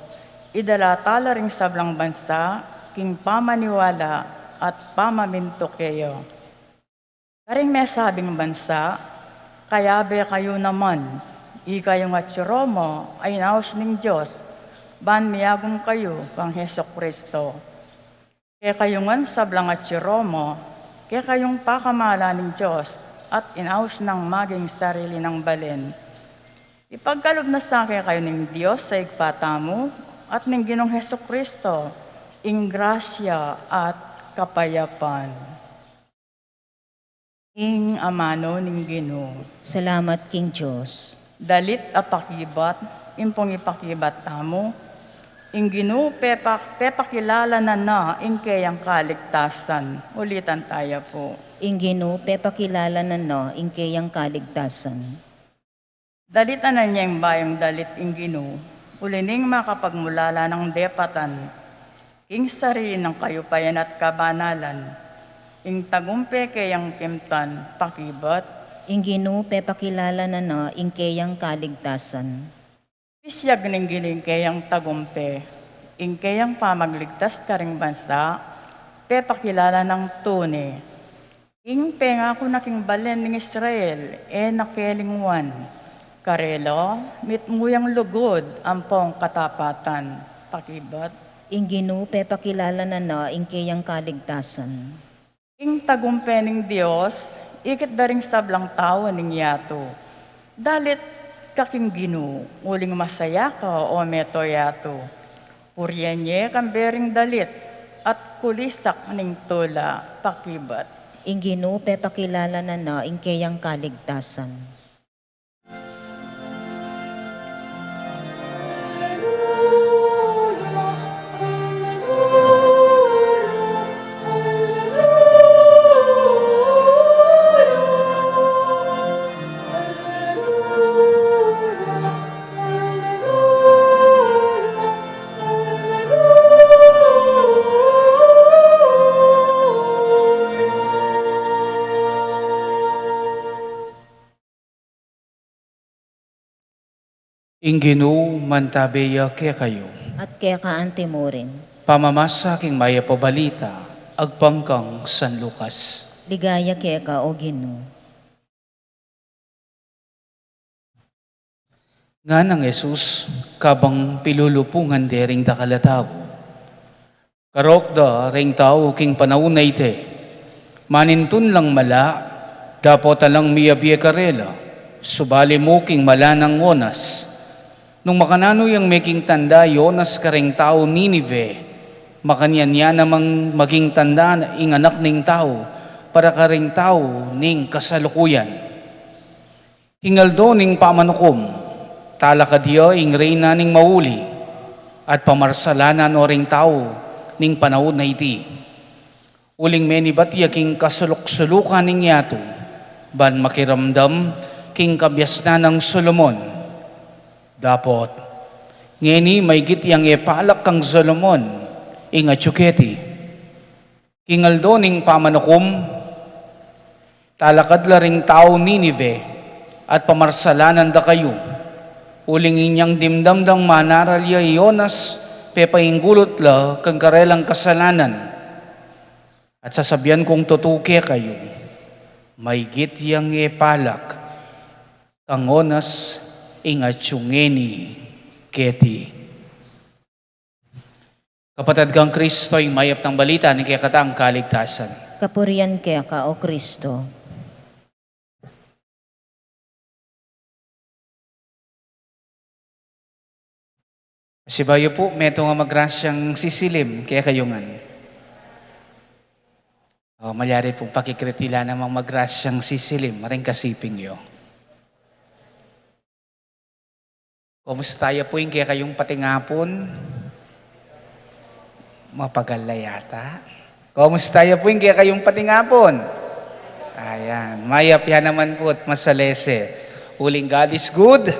idala tala ring sablang bansa, king pamaniwala at pamaminto kayo. Karing may sabing bansa, kaya be kayo naman, ikayong at si Romo ay naos ng Diyos, ban miyagong kayo pang Heso Kristo. Kaya kayongan sablang at si Romo, kaya kayong pakamala ng Diyos at inaus ng maging sarili ng balen. Ipagkalob na sa akin kayo ng Diyos sa igpata mo at ng Ginong Heso Kristo, ing grasya at kapayapan. Ing amano ng Ginoo. Salamat king Diyos. Dalit apakibat, impong ipakibat tamo, ing Ginoo pepakilala na ing kayang kaligtasan. Ulitan tayo po. Ing Ginoo pepakilala na no, ing kayang kaligtasan. Dalitan na niyang bayang dalit ing Ginoo, ulining makapagmulala ng depatan, ing sarili ng kayupayan at kabanalan, ing tagumpe kayang kimtan, pakibat. Ing Ginoo pakilala na ing kayang kaligtasan. Isyag ning giling kayang tagumpe, ing kayang pamagligtas karing bansa, pakilala ng tune. Ing pengako naking balen ng Israel, nakelingwan. Karelo, mitmuyang lugod, ampong katapatan, pakibat. Ing Ginoo pakilala na ing kayang kaligtasan. Ing tagumpe ning Dios, ikit daring sablang tao ning yato. Dalit kaking Ginoo, uling masaya ka o meto yato. Puryenye kambering dalit at kulisak ning tula, pakibat. Ing Ginoo pakilala na ing kayang kaligtasan. Ing Ginoo mantabeya kaya kayo. At kaya kaante mo rin. Pamamasa king maya pabalita, agpangkang San Lucas. Ligaya kaya ka o Ginoo. Nga ng Jesus, kabang pilulupungan dering dakalataw. Karokda ring tao king panaunay te. Manintun lang mala, dapat talang miyabiya karela. Subali mo king mala ng onas. Nung makanano yung making tanda Yonas karing tao Ninive, makanyan niya namang maging tanda na ing anak ning tao para karing tao ning kasalukuyan. Hingaldo ning pamanukom, talakadya ing reyna ning mauli, at pamarsalanan o ring tao ning panahon na iti. Uling menibatya king kasulok-sulukan ning yato, ban makiramdam king kabyasna ng Solomon. Dapot, ngeni may gitiyang epalak kang Solomon, inga tsuketi. Kingaldo ning pamanukom, talakad la ring tao Ninive, at pamarsalanan da kayo. Uling inyang dimdamdang manaralya Yonas, pepainggulot la kang karelang kasalanan. At sasabihan kong tutuke kayo, may gitiyang epalak kang onas inga tsungeni keti. Kapatid kang Kristo ay mayap ng balita ni kaya katang kaligtasan. Kapurian kaya ka o Kristo. Sibayo po, meto nga magrasyang sisilim kaya kayo nga. Malyari pong pakikritila namang magrasyang sisilim, maring kasiping yo. Kumusta po yung kaya kayong patingapon? Mapagala yata. Kumusta po yung kaya kayong patingapon? Ayan, mayap yan naman po at masalese. Uling God is good.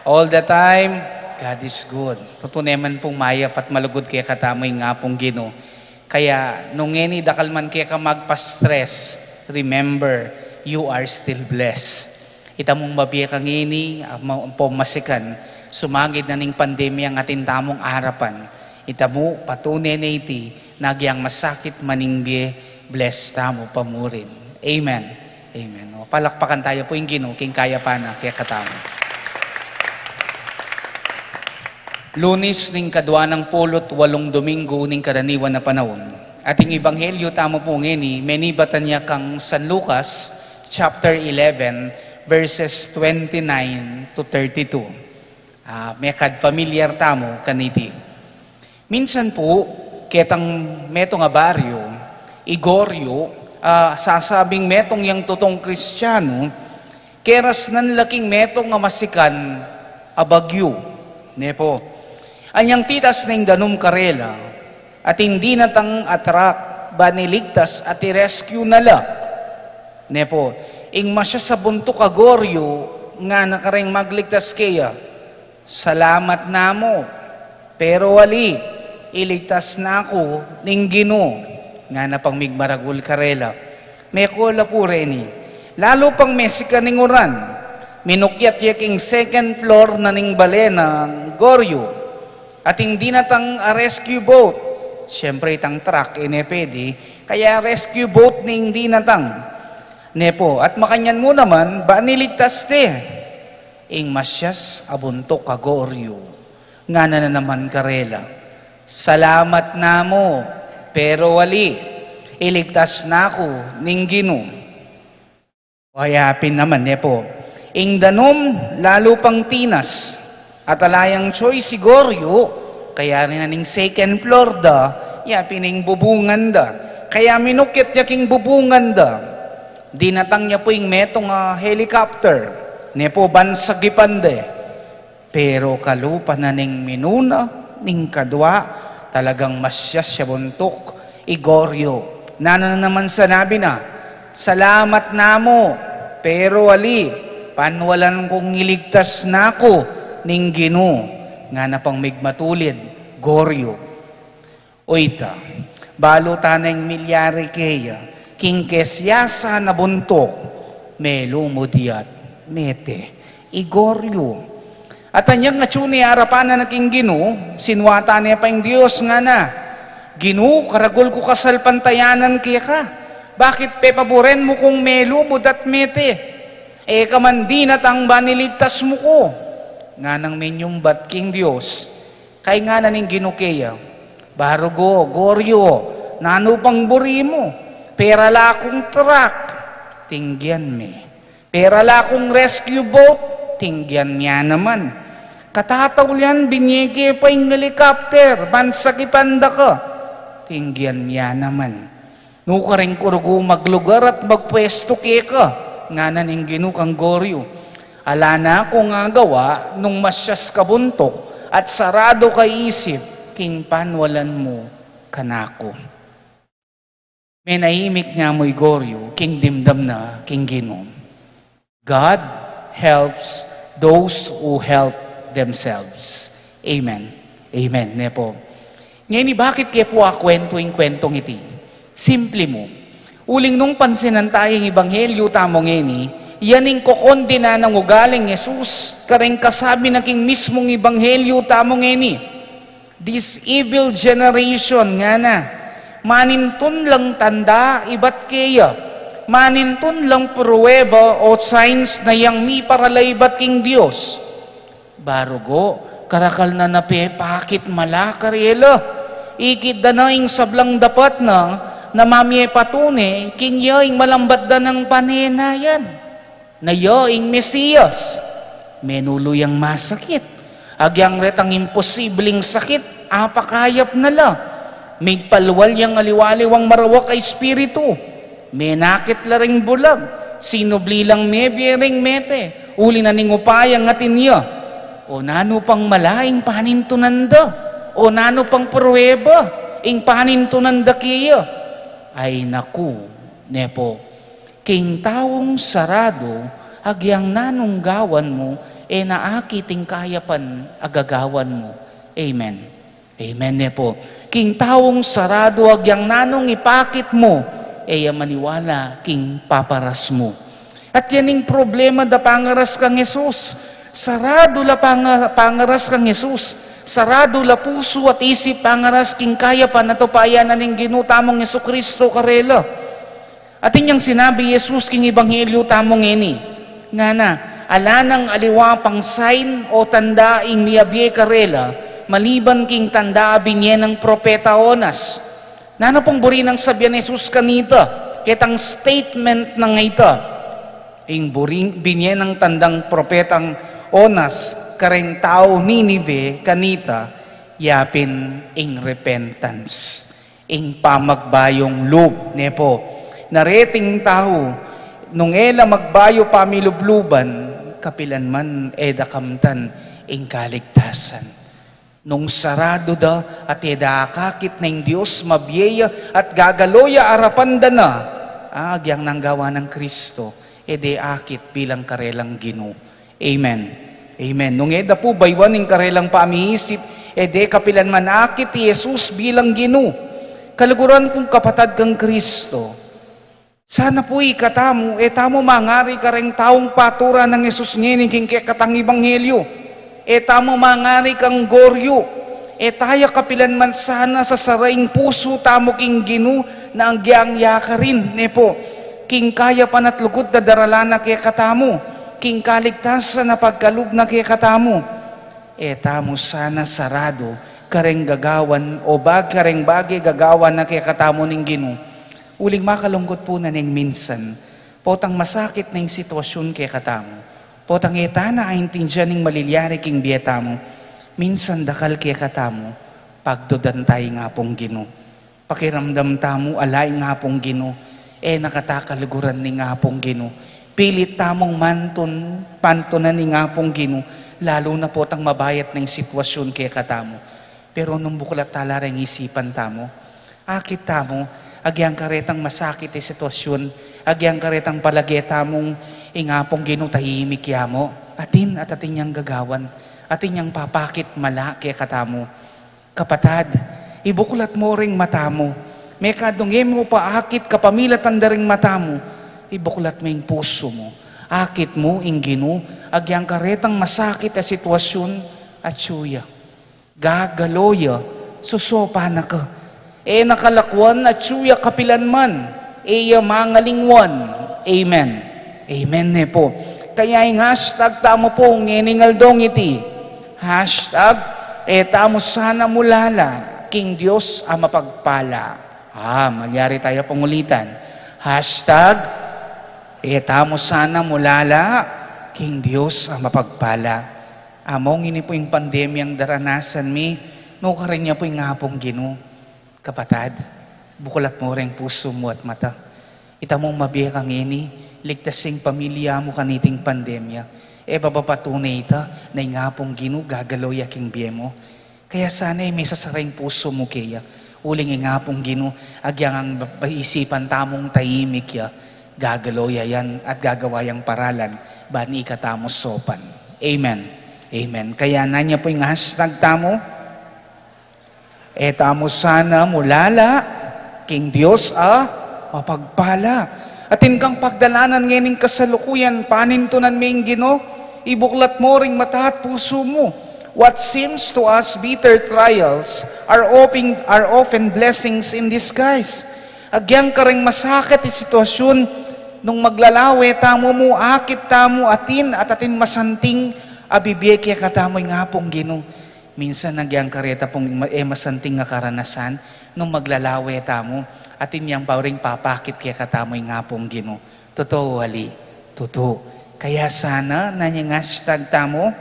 All the time, God is good. Tutuneman pong mayap at malugod kaya katamoy nga pong Ginoo. Kaya nung any dakalman kaya ka magpa-stress, remember, you are still blessed. Itamong mabiya kang ini, pumasikan, sumagid na ning pandemya ang atin tamong harapan. Itamo, patunay na iti, nagyang masakit maningge, bless tamo pamurin. Amen. Amen. Palakpakan tayo po yung Ginoo, king kaya pa na, kaya katamo. Lunes ning kadwa ng pulot, 8 Domingo ning karaniwan na panahon. Ating ebanghelyo tamo po ngini, menibatan niya kang San Lucas, chapter 11, verses 29 to 32. Mekad familiar tamo kaniti. Minsan po, ketang meto nga baryo, Igoryo, sasabing metong yang tutong Kristiyano, keras nan laking metong nga masikan, abagyo. Nepo, anyang titas ng danum karela, at hindi natang atrak, baniligtas at i-rescue nala. Nepo, ing masya sa buntok agoryo, nga nakaring magligtas kaya, salamat namo, pero wali, iligtas na ako ning Ginoo. nga na pang migmaragul karela. May kola po rin lalo pang Mexica ninguran, minukyat yaking second floor na ning bale ng Goryo, at hindi na tang rescue boat, siyempre itang truck, pwede, kaya rescue boat ni hindi na tang, nepo, at makanyan mo naman, ba niligtas ing masyas abuntok ka Goryo, nga na naman karela, salamat na mo, pero wali, iligtas na ako ning Ginoo. Hayapin naman, nepo. Ing danom, lalo pang tinas. At alayang choy si Goryo, kaya rin ning second floor da, yapin ing bubungan da. Kaya minukit yaking bubungan da. Dinatang niya po ing metong helicopter. Nepo bansagipan de. Pero kalupa na ning minuna, ning kadwa, talagang masya siya buntok, Goryo. Nana naman sanabi na, salamat na mo, pero wali, panwalan kong iligtas na ako ning Ginoo, nga na pang migmatulid, Goryo. Oita, balo tanay milyari kaya, king kesyasa na buntok, may lumudiyat, mete, Goryo. At anyang nga tuni harapan na naking Ginoo, sinwata niya pa yung Diyos nga na, Ginoo, karagol ko kasalpantayanan kaya ka. Bakit pepaboren mo kung may lumod at mete? Kamandi na tang baniligtas mo ko. Nga nang menyong bat king Diyos. Kay nga na ning Ginukea. Barugo, Goryo, nano pang buri mo. Pera la akong truck, tingyan me. Pera la akong rescue boat, tingyan niya naman. Katataw yan, binyege pa yung helicopter, bansakipanda ka. Tingyan niya naman. Nuka rin kurugo maglugar at magpwesto ka. Nga na ning Ginoo kang Goryo. Ala na kung nga gawa nung masyas kabuntok at sarado kay isip, king panwalan mo kanako. May naimik nga mo'y Goryo, king dimdam na king Ginoo. God helps those who help themselves. Amen. Amen. Nepo. Ngayon, bakit kaya po kwentong iti? Simple mo. Uling nung pansinan tayong ibanghelyo tamong ini, yaning kokonde na ng ugaling Jesus, kareng kasabi na king mismong ibanghelyo tamong ini. This evil generation nga na, manintun lang tanda, ibat kaya, manintun lang pruweba o signs na yang mi paralay ibat king Diyos. Barugo, karakal na napepakit malakarela, ikit da na ing sablang dapat na mamye patune, king yaing malambat da ng panenayan, na yaing Mesiyas, menuluyang masakit, agyang retang imposibleng sakit, apakayap na la, may palwal yang aliwaliwang marawak ay espiritu, menakit la ring bulag, sinubli lang mebiyering mete, uli na ning upayang atin niya, o nano pang malaing panintunanda, o nano pang pruweba, ing panintunanda kiya. Ay naku, nepo, king taong sarado, agyang nanong gawan mo, naakiting kayapan agagawan mo. Amen. Amen, nepo. King taong sarado, agyang nanong ipakit mo, maniwala, king paparas mo. At yaning problema da pangaras kang Jesus. Sarado la pangaras kang Jesus. Sarado la puso at isip pangaras king kaya pa natupayan na ning Ginoo tamong Jesucristo karela. At inyang sinabi Jesus king ebanghelyo tamong ini. Nga na, alanang aliwa pang sign o tanda ing miyabye karela, maliban king tanda binye ng propeta Onas. Nano pong buri ng sabyan ni Jesus kanita, ketang statement ng ita. Ing buri binye ng tandang propetang Onas, kareng tao Ninive kanita, yapin ing repentance, ing pamagbayong lub, nepo. Nareting tao, nung ela magbayo pamilubluban, kapilan man edakamtan ing kaligtasan. Nung sarado da at edakakit na ing Diyos mabyeya at gagaloya arapan da na, agyang nanggawa ng Kristo, akit bilang karelang Ginoo. Amen. Amen. Nung eda po baywan ng karelang pamihisip, kapilan manakit ti Jesus bilang Ginoo. Kaluguran kong kapatad kang Kristo, sana po ikatamo, tamo mangari ka ring taong patura ng Yesus ngini king katang Ebanghelyo. Tamo mangari kang goryo. Taya kapilan man sana sa saraing puso tamo king Ginu na ang giyang yakarin. Nepo, king kaya panatlugod na daralana kaya katamo. King kaligtasan na pagkalug na kaya katamo. Tamo sana sarado kareng gagawan o kareng bagay gagawan na kaya katamo ning Ginu. Uling makalungkot po na ning minsan, potang masakit na yung sitwasyon kay katamo. Potang etana aintindihan ning malilyari king bietamo. Minsan dakal kay katamo, pagdudan tayo nga pong Gino. Pakiramdam tamo, alay nga pong Gino. Nakatakaluguran ni nga pong Gino. Pilit tamong pantunan ni nga pong Gino, lalo na potang mabayat na yung sitwasyon kay katamo. Pero nung buklat tala rin isipan tamo, akit tamo, agyang karetang masakit ay sitwasyon, agyang karetang palageta mong ingapong ginutahimik yamo, atin at atin niyang gagawan, atin niyang papakit mala kaya katamo. Kapatad, ibuklat mo ring mata mo, may kadungin mo pa akit kapamilat ang daring mata mo, ibuklat mo yung puso mo, akit mo ing Ginu, agyang karetang masakit ay sitwasyon, at suya, gagaloya, susopa na ka, nakalakwan at suya kapilan man, mangalingwan. Amen. Amen ne po. Kaya yung hashtag tamo po, ngeningaldong iti. Hashtag, tamo sana mulala, king Diyos ang mapagpala. Magyari tayo pangulitan. Hashtag, tamo sana mulala, king Diyos ang mapagpala. Among ini po yung pandemyang daranasan mi, no ka rin niya po yung ngapong Ginu. Kapatad, bukulat mo rin puso mo at mata. Ita mong mabiya kang ini, ligtasing pamilya mo kaniting pandemya. Babapatunay ita na ingapong Ginu gagaloy aking biye mo. Kaya sana may sasaring puso mo kaya. Uling ingapong Ginu, agyang ang isipan tamong tahimik ya, gagaloy yan at gagawayang paralan, bani ikatamo sopan. Amen. Amen. Kaya nanya po yung hashtag tamo, tamo sana mulala, king Diyos mapagpala. Atin kang pagdalanan ngayon kasalukuyan, panintunan may Gino, ibuklat mo ring mata at puso mo. What seems to us bitter trials are often blessings in disguise. Agyang ka ring masakit yung sitwasyon, nung maglalawe, tamo mo, akit tamo, atin at atin masanting, abibiyek katamo yung hapong Gino. Minsan nagyang kareta pong masanting nga karanasan, nung maglalawe tamo, atin niyang pauring papakit kaya katamo yung ngapong Gino. Totoo, wali. Totoo. Kaya sana, nanyang hashtag tamo,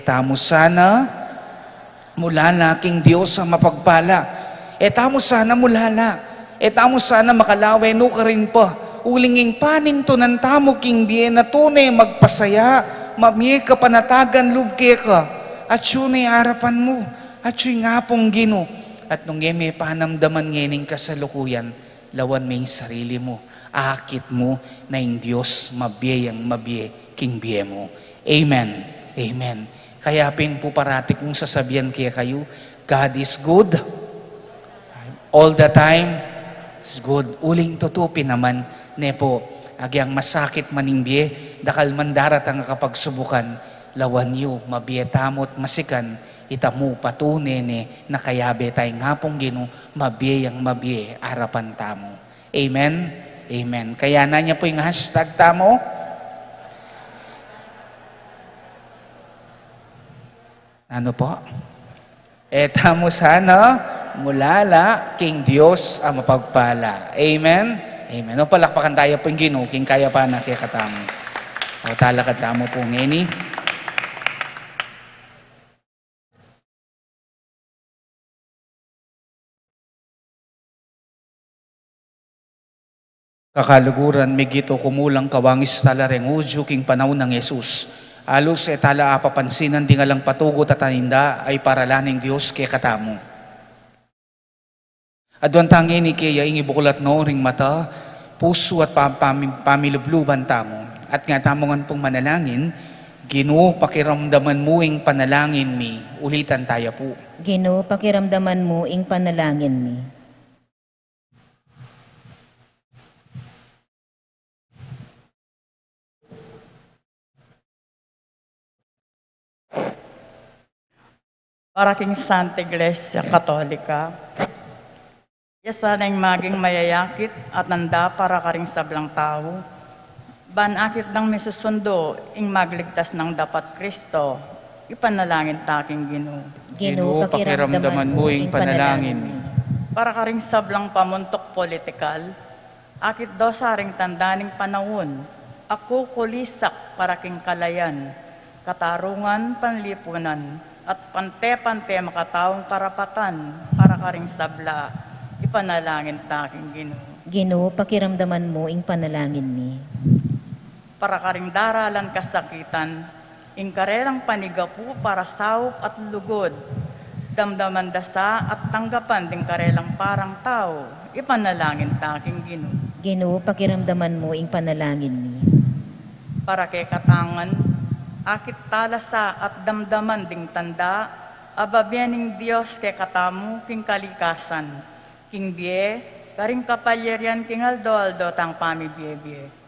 tamo sana, mulala, king Diyos ang mapagpala. Tamo sana mulala. Tamo sana makalawe, no ka rin pa. Ulinging panin to ng tamo, king Diye, na tunay magpasaya, mamye ka panatagan, lubke ka. At yun ay harapan mo. At yun nga pong Gino. At nung may panamdaman ngayon kasalukuyan, lawan mo yung sarili mo. Akit mo na yung Diyos mabiyang mabiye, king biye mo. Amen. Amen. Kaya pin po parati kong sasabihan kaya kayo, God is good. All the time, is good. Uling tutupin naman, nepo, agyang masakit maning biye, dakal mandarat ang kapagsubukan, lawan yu, mabiyetamot masikan, itamu patunay nakayabe tayong hapong Gino, mabiyang mabiye, arapan tamo. Amen? Amen. Kaya na niya po yung hashtag tamo. Ano po? Tamo sana, mulala, king Diyos ang mapagpala. Amen? Amen. O palakpakan tayo po yung Gino, king kaya pa na kaya katamo. O talakad tamo po ngini. Kakaluguran, migito kumulang kawangis talareng udyo king panahon ng Yesus. Alos tala apapansinan di nga lang patugot at taninda ay paralaning Diyos kay katamo. Adwan tangin ni kaya ingibukulat no ring mata, puso at pamilubluban tamo. At nga tamongan pong manalangin, Gino, pakiramdaman mo ing panalangin mi. Ulitan tayo po. Gino, pakiramdaman mo ing panalangin mi. para king Santa Iglesia Katolika. Sana'y maging mayayakit at nanda para karing sablang tao. Banakit ng may susundo, ing magligtas ng dapat Kristo, ipanalangin taking Ginoo. Ginoo, pakiramdaman mo ing panalangin mi. Para karing sablang pamuntok politikal, akit daw saring tandaning panahon, ako kulisak para king kalayan, katarungan, panlipunan, at pante-pante makataong karapatan para karing sabla, ipanalangin taking Ginoo. Ginoo, pakiramdaman mo ing panalangin mi. Para karing daralan kasakitan, ing karelang panigapu para saup at lugod, damdaman dasa at tanggapan ding karelang parang tao, ipanalangin taking Ginoo. Ginoo, pakiramdaman mo ing panalangin mi. Para kay katangan, akit talasa at damdaman ding tanda, ababyaning Diyos kay katamu king kalikasan, king biye, karing kapalyerian king aldo-aldo tang pamibye-bye.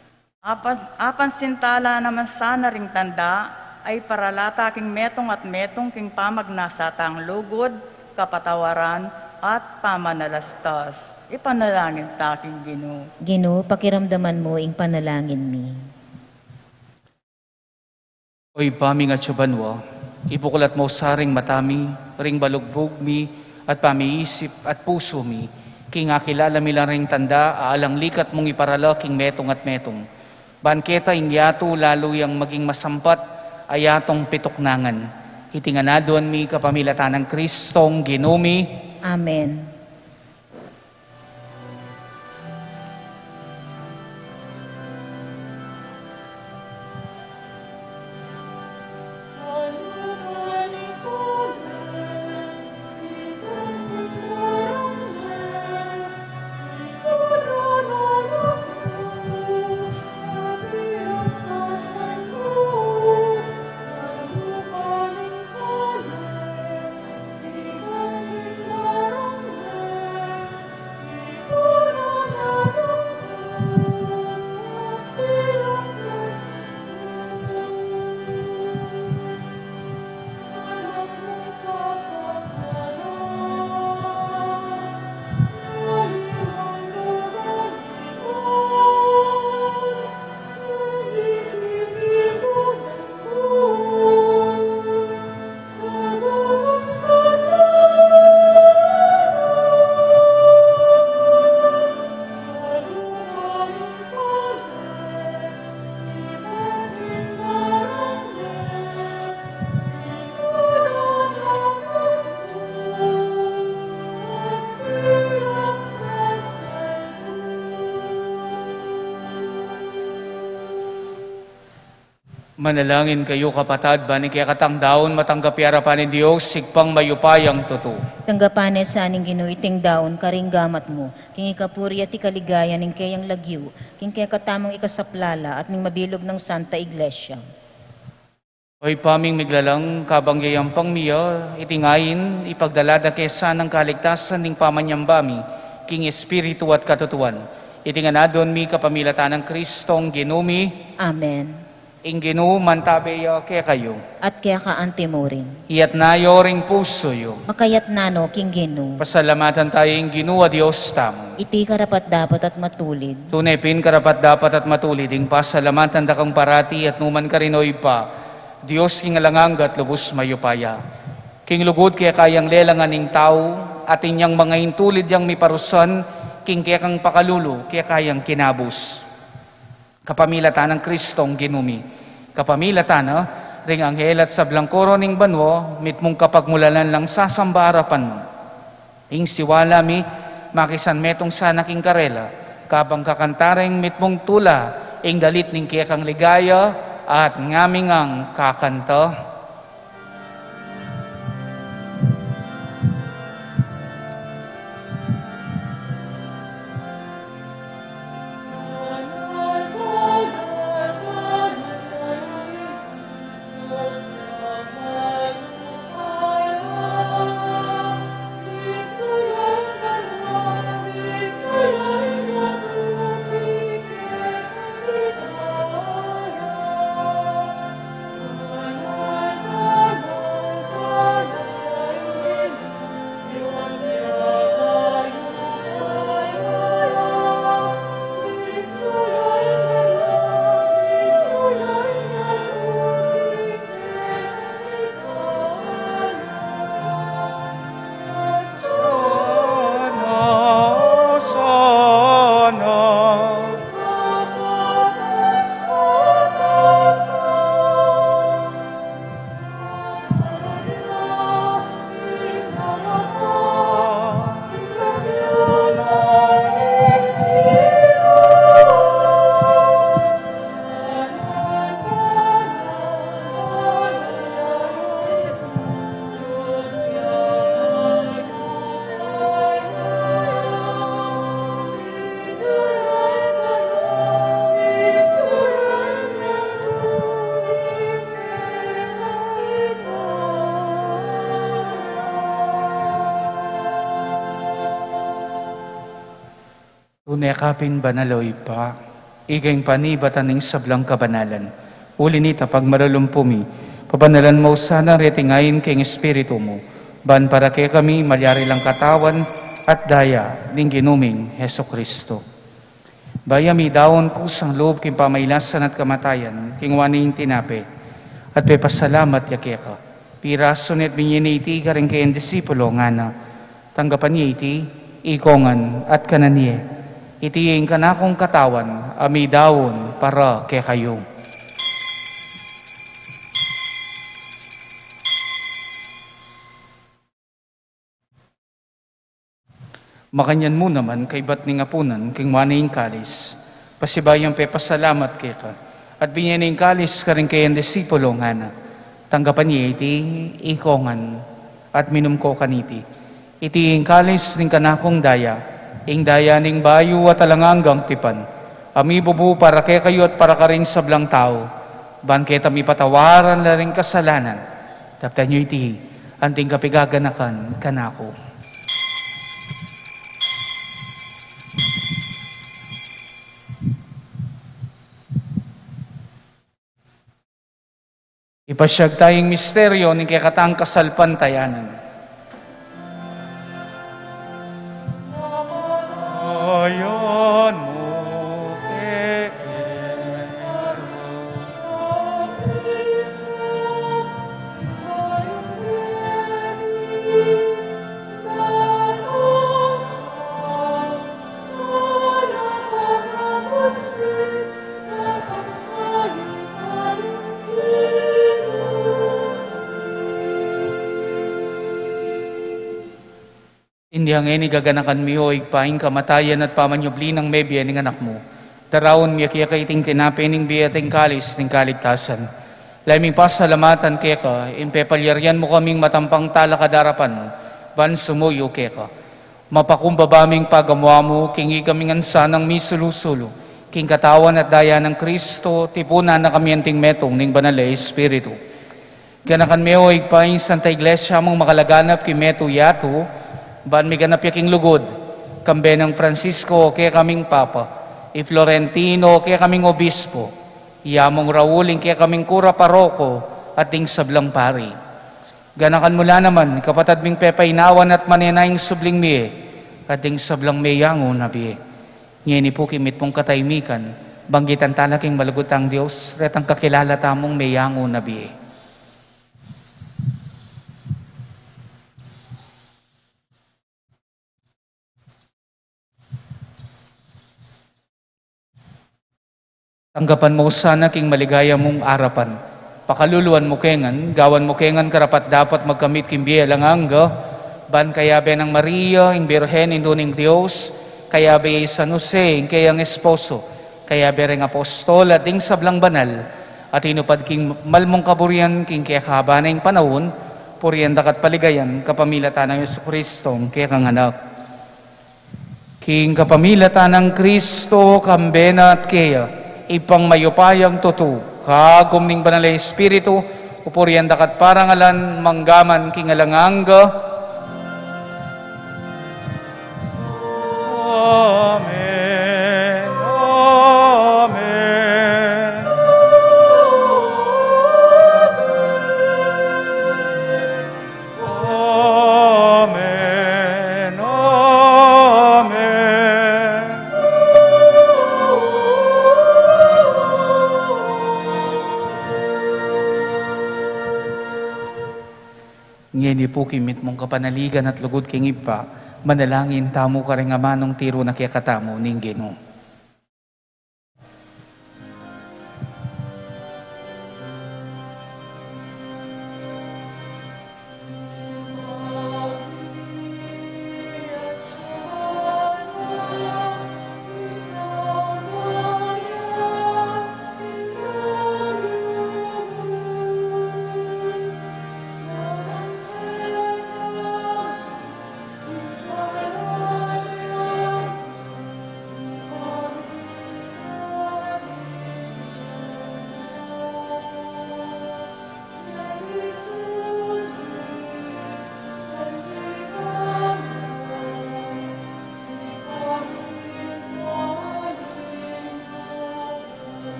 Apan sintala naman sana ring tanda, ay paralata king metong at metong king pamagnasa tang lugod, kapatawaran, at pamanalastas. Ipanalangin taking Ginoo. Ginoo, pakiramdaman mo ing panalangin mi. Oy paming at subanwa, ibukulat mo saring matami, ring balugbog mi, at pamiisip at puso mi, king akilala mi lang ring tanda, aalang likat mong iparala king metong at metong. Banketa ingyato lalo yang maging masampat, ayatong pituknangan. Hitinganadon mi kapamilatan ng Kristong Ginumi. Amen. Manalangin kayo kapatad, bani kaya katang daon matanggap yarapan ni Diyos, sigpang mayupayang tuto. Tanggapan sa aning Ginoo iting daon karing gamat mo, king ikapuri at ikaligaya ning kayang lagyu, king kaya katamang ikasaplala at ning mabilog ng Santa Iglesia. Oy paming miglalang kabanggayang pang miya, itingayin, ipagdalada kesa ng kaligtasan ning pamanyambami, king espiritu at katutuan. Itinganadon mi kapamilatan ng Kristong Ginumi. Amen. Ing Ginoo mantabeyo kaya kayo. At kaya kaante mo rin. Iyat nayo ring puso yo. Makayat nano king Ginoo. Pasalamatan tayo ing Ginoo a Diyos tamo. Iti karapat dapat at matulid. Tunay pin karapat dapat at matulid ing pasalamatan da kang parati at numan karinoy pa. Diyos king alangang at lubos mayupaya. King lugod kaya kayang lelangan ing tao at inyang mga intulid yang miparusan king kaya kang pakalulu kaya kayang kinabus. Kapamilatan ng Kristong Ginumi. Kapamilatan, ring anghel at sablang koro ning banwo, mitmong kapagmulalan lang sasamba harapan mo. Ing siwala mi, makisan metong sana king karela, kabang kakantaring mitmong tula, ing dalit ning kaya kang ligaya, at ngaming ang kakanta. Tunay kapin banaloy pa, igay panibataning sablang kabanalan. Uli nita pag marulumpumi, pabanalan mo sana retingayin king espiritu mo. Ban para kay kami malyari lang katawan at daya ning ginuming Heso Kristo. Bayami daon kusang loob king pamaylasan at kamatayan, king waning tinape, at pepasalamat yakeka. Piraso net binyiniti ka rin kayong disipulo nga na, tanggapan niya iti, ikongan at kananiye. Itiing ka na kong katawan, ami daon para kay kayo. Makanyan mo naman kay ba't ni ngapunan, king wanaing kalis. Pasibayang pepasalamat kay ka. At binyaning kalis ka rin kayong disipulo nga na. Tanggapan niya iti, ikongan at minumko kaniti. Itiing kalis ning kanakong daya, ing daya ning bayu at alanganggang tipan. Ami bubu para kay kayo at para ka rin sablang tao. Bangket ami patawaran na rin kasalanan. Taptan nyo iti, anting kapigaganakan kanako. Ipasyag tayong misteryo ni kayakatang kasalpantayanan. Ayon mo, Hindi hangin igaganakan mi ho, igpaing kamatayan at pamanyubli ng mebiya ng anak mo. Darawon mi kaya kaiting tinapay ning biyating kalis ning kaligtasan. Laming pasalamatan kaya ka, impepalyaryan mo kaming matampang talakadarapan mo, ban sumuyo kaya ka. Mapakumbabaming pagamwa mo, kingi kaming ansanang misulusulo, king katawan at daya ng Kristo, tipunan na kami anting metong ning banal Espiritu. Ganakan mi ho, igpaing Santa Iglesia mong makalaganap ki meto yato, ban mi ganap yaking lugod, kambe ng Francisco kaya kaming Papa, i Florentino kaya kaming Obispo, iyamong Rauling kaya kaming Kura Paroko at ting sablang pari. Ganakan mula naman, kapatad ming pepainawan at manenayang subling miye, at ting sablang meyango na biye. Ngeni po kimit pong kataymikan, banggitan talaking malagutang Diyos, retang kakilala tamong meyango na biye. Tanggapan mo sana king maligaya mong arapan. Pakaluluan mo kengan, gawan mo kengan karapat dapat magkamit kimbiya lang angga, ban kayabe ng Maria, ing Birhen, induning Diyos, kayabe ay San Jose, ing kayang esposo, kayabe ring apostol at ing sablang banal, at inupad king malmong kaburian king kaya kahaba na ing panahon, puriyan dakat paligayan, kapamilatan ng Yesu Kristo, kaya kang anak. King kapamilatan ng Kristo, kambena at kaya, ipang mayupayang tutu, kagum ning banal Espiritu, upurian dakat parangalan, manggaman kingalanganga. Amen. Amen. Amen. Amen. Ngeni po kimit mong kapanaligan at lugod king ipa, manalangin tamo ka rin amanong tiro na kaya katamo ning Ginoo.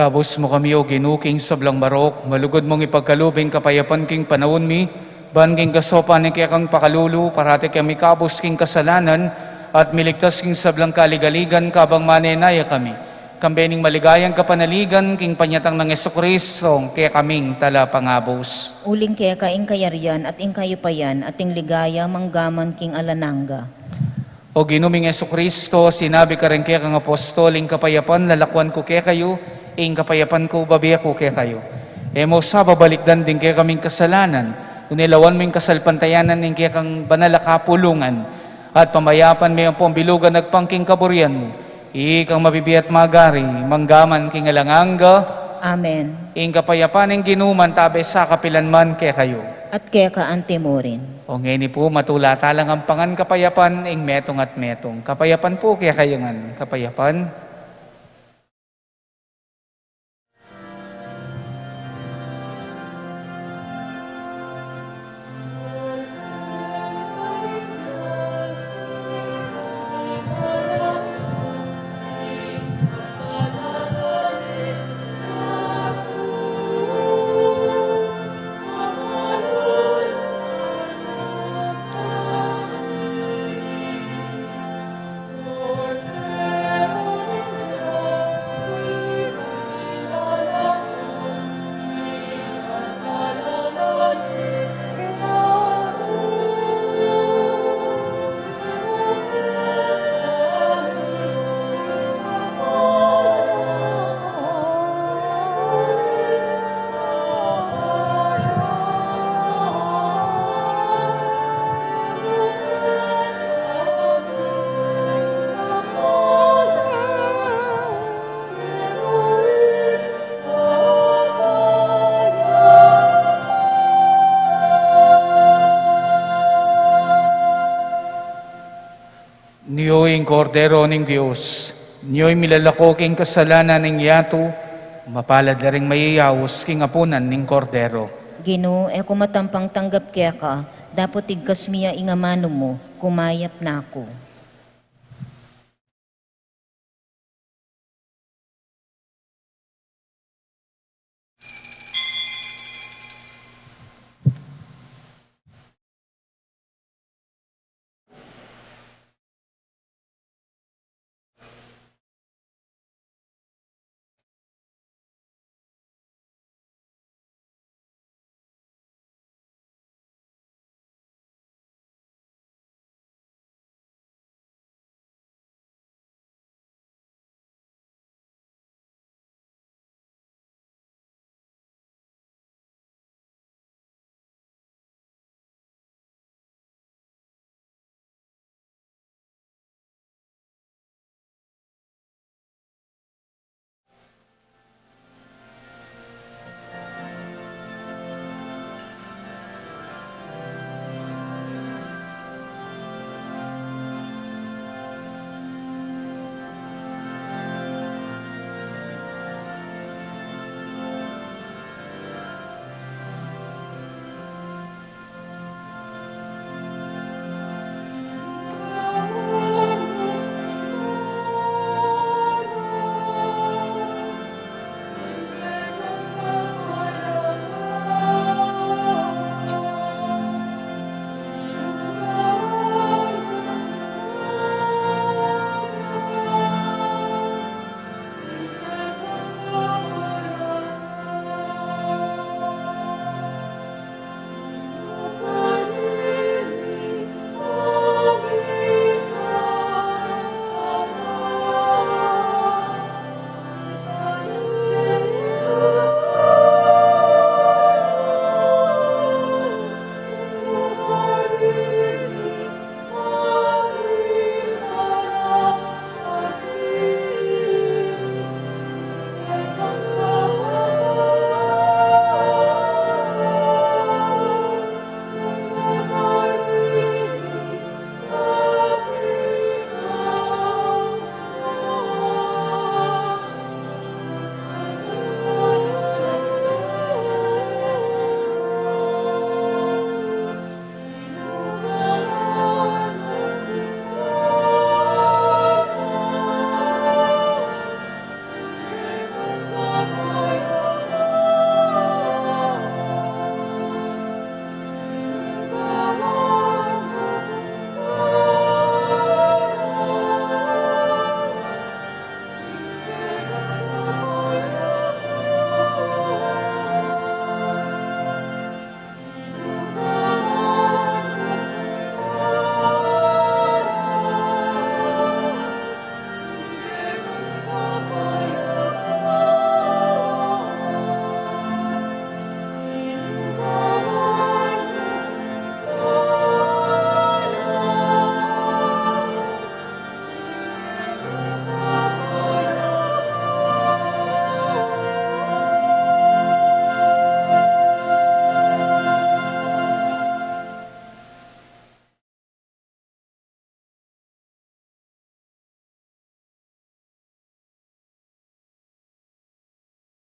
Kabus mo kami o ginuking sablang marok, malugod mong ipagkalubing kapayapan king panahon mi, ban king kasopan ni kaya kang pakalulu, parati kami kabus king kasalanan, at miligtas king sablang kaligaligan kabang manenaya kami. Kambening maligayang kapanaligan king panyatang ng Jesucristo, kaya kaming tala pangabos. Uling kaya kaing kayarian at ing kayupayan at ing ligaya manggaman king alananga. O ginuming Jesucristo, sinabi ka rin kaya kang apostoling kapayapan, lalakwan ko kaya kayo, ing kapayapan ko, babiya ko kaya kayo. Emo sa babalikdan din kaya kaming kasalanan, unilawan mo yung kasalpantayanan ng kaya kang banalakapulungan, at pamayapan mo yung pambilugan nagpangking kaburian mo. Ikang mabibiyat magari, manggaman king alanganga, Amen. ing kapayapan ng ginuman tabi sa kapilanman kaya kayo. At kaya ka antimorin. O ngayon po, matulata lang ang pangan kapayapan, ing metong at metong. Kapayapan po kaya kayo ngan, kapayapan. Niyo'y kordero ng Diyos, niyo'y milalako king kasalanan ng yato, mapalad na ring mayayawos king apunan ng kordero. Gino, e kumatampang tanggap kaya ka, dapat tigkas miya ingamano mo, kumayap na ako.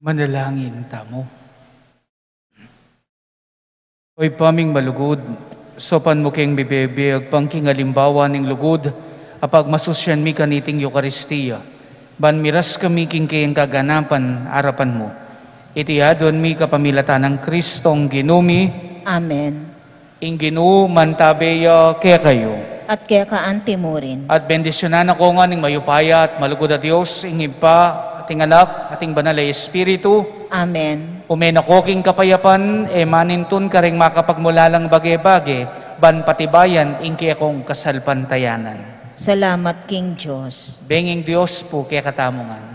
Manalangin tamo. Oy paming malugod, sopan mo keng bibebe, agpangking alimbawa ning lugod, apag masusyan mi kaniting Eucharistia. Ban miras kami king kayang kaganapan arapan mo. Itiadon mi kapamilatan ng Kristong ginumi, Amen. ing ginu mantabeya kaya kayo. At kaya kaanti mo rin. At bendisyonan ako nga ning mayupaya at malugod at Diyos, ing ipa, ating anak, ating banal ay Espiritu. Amen. Umen ako king kapayapan, manintun karing makapagmulalang bage-bage, ban patibayan, ingki akong kasalpantayanan. Salamat King Diyos. Benging Diyos po kaya katamungan.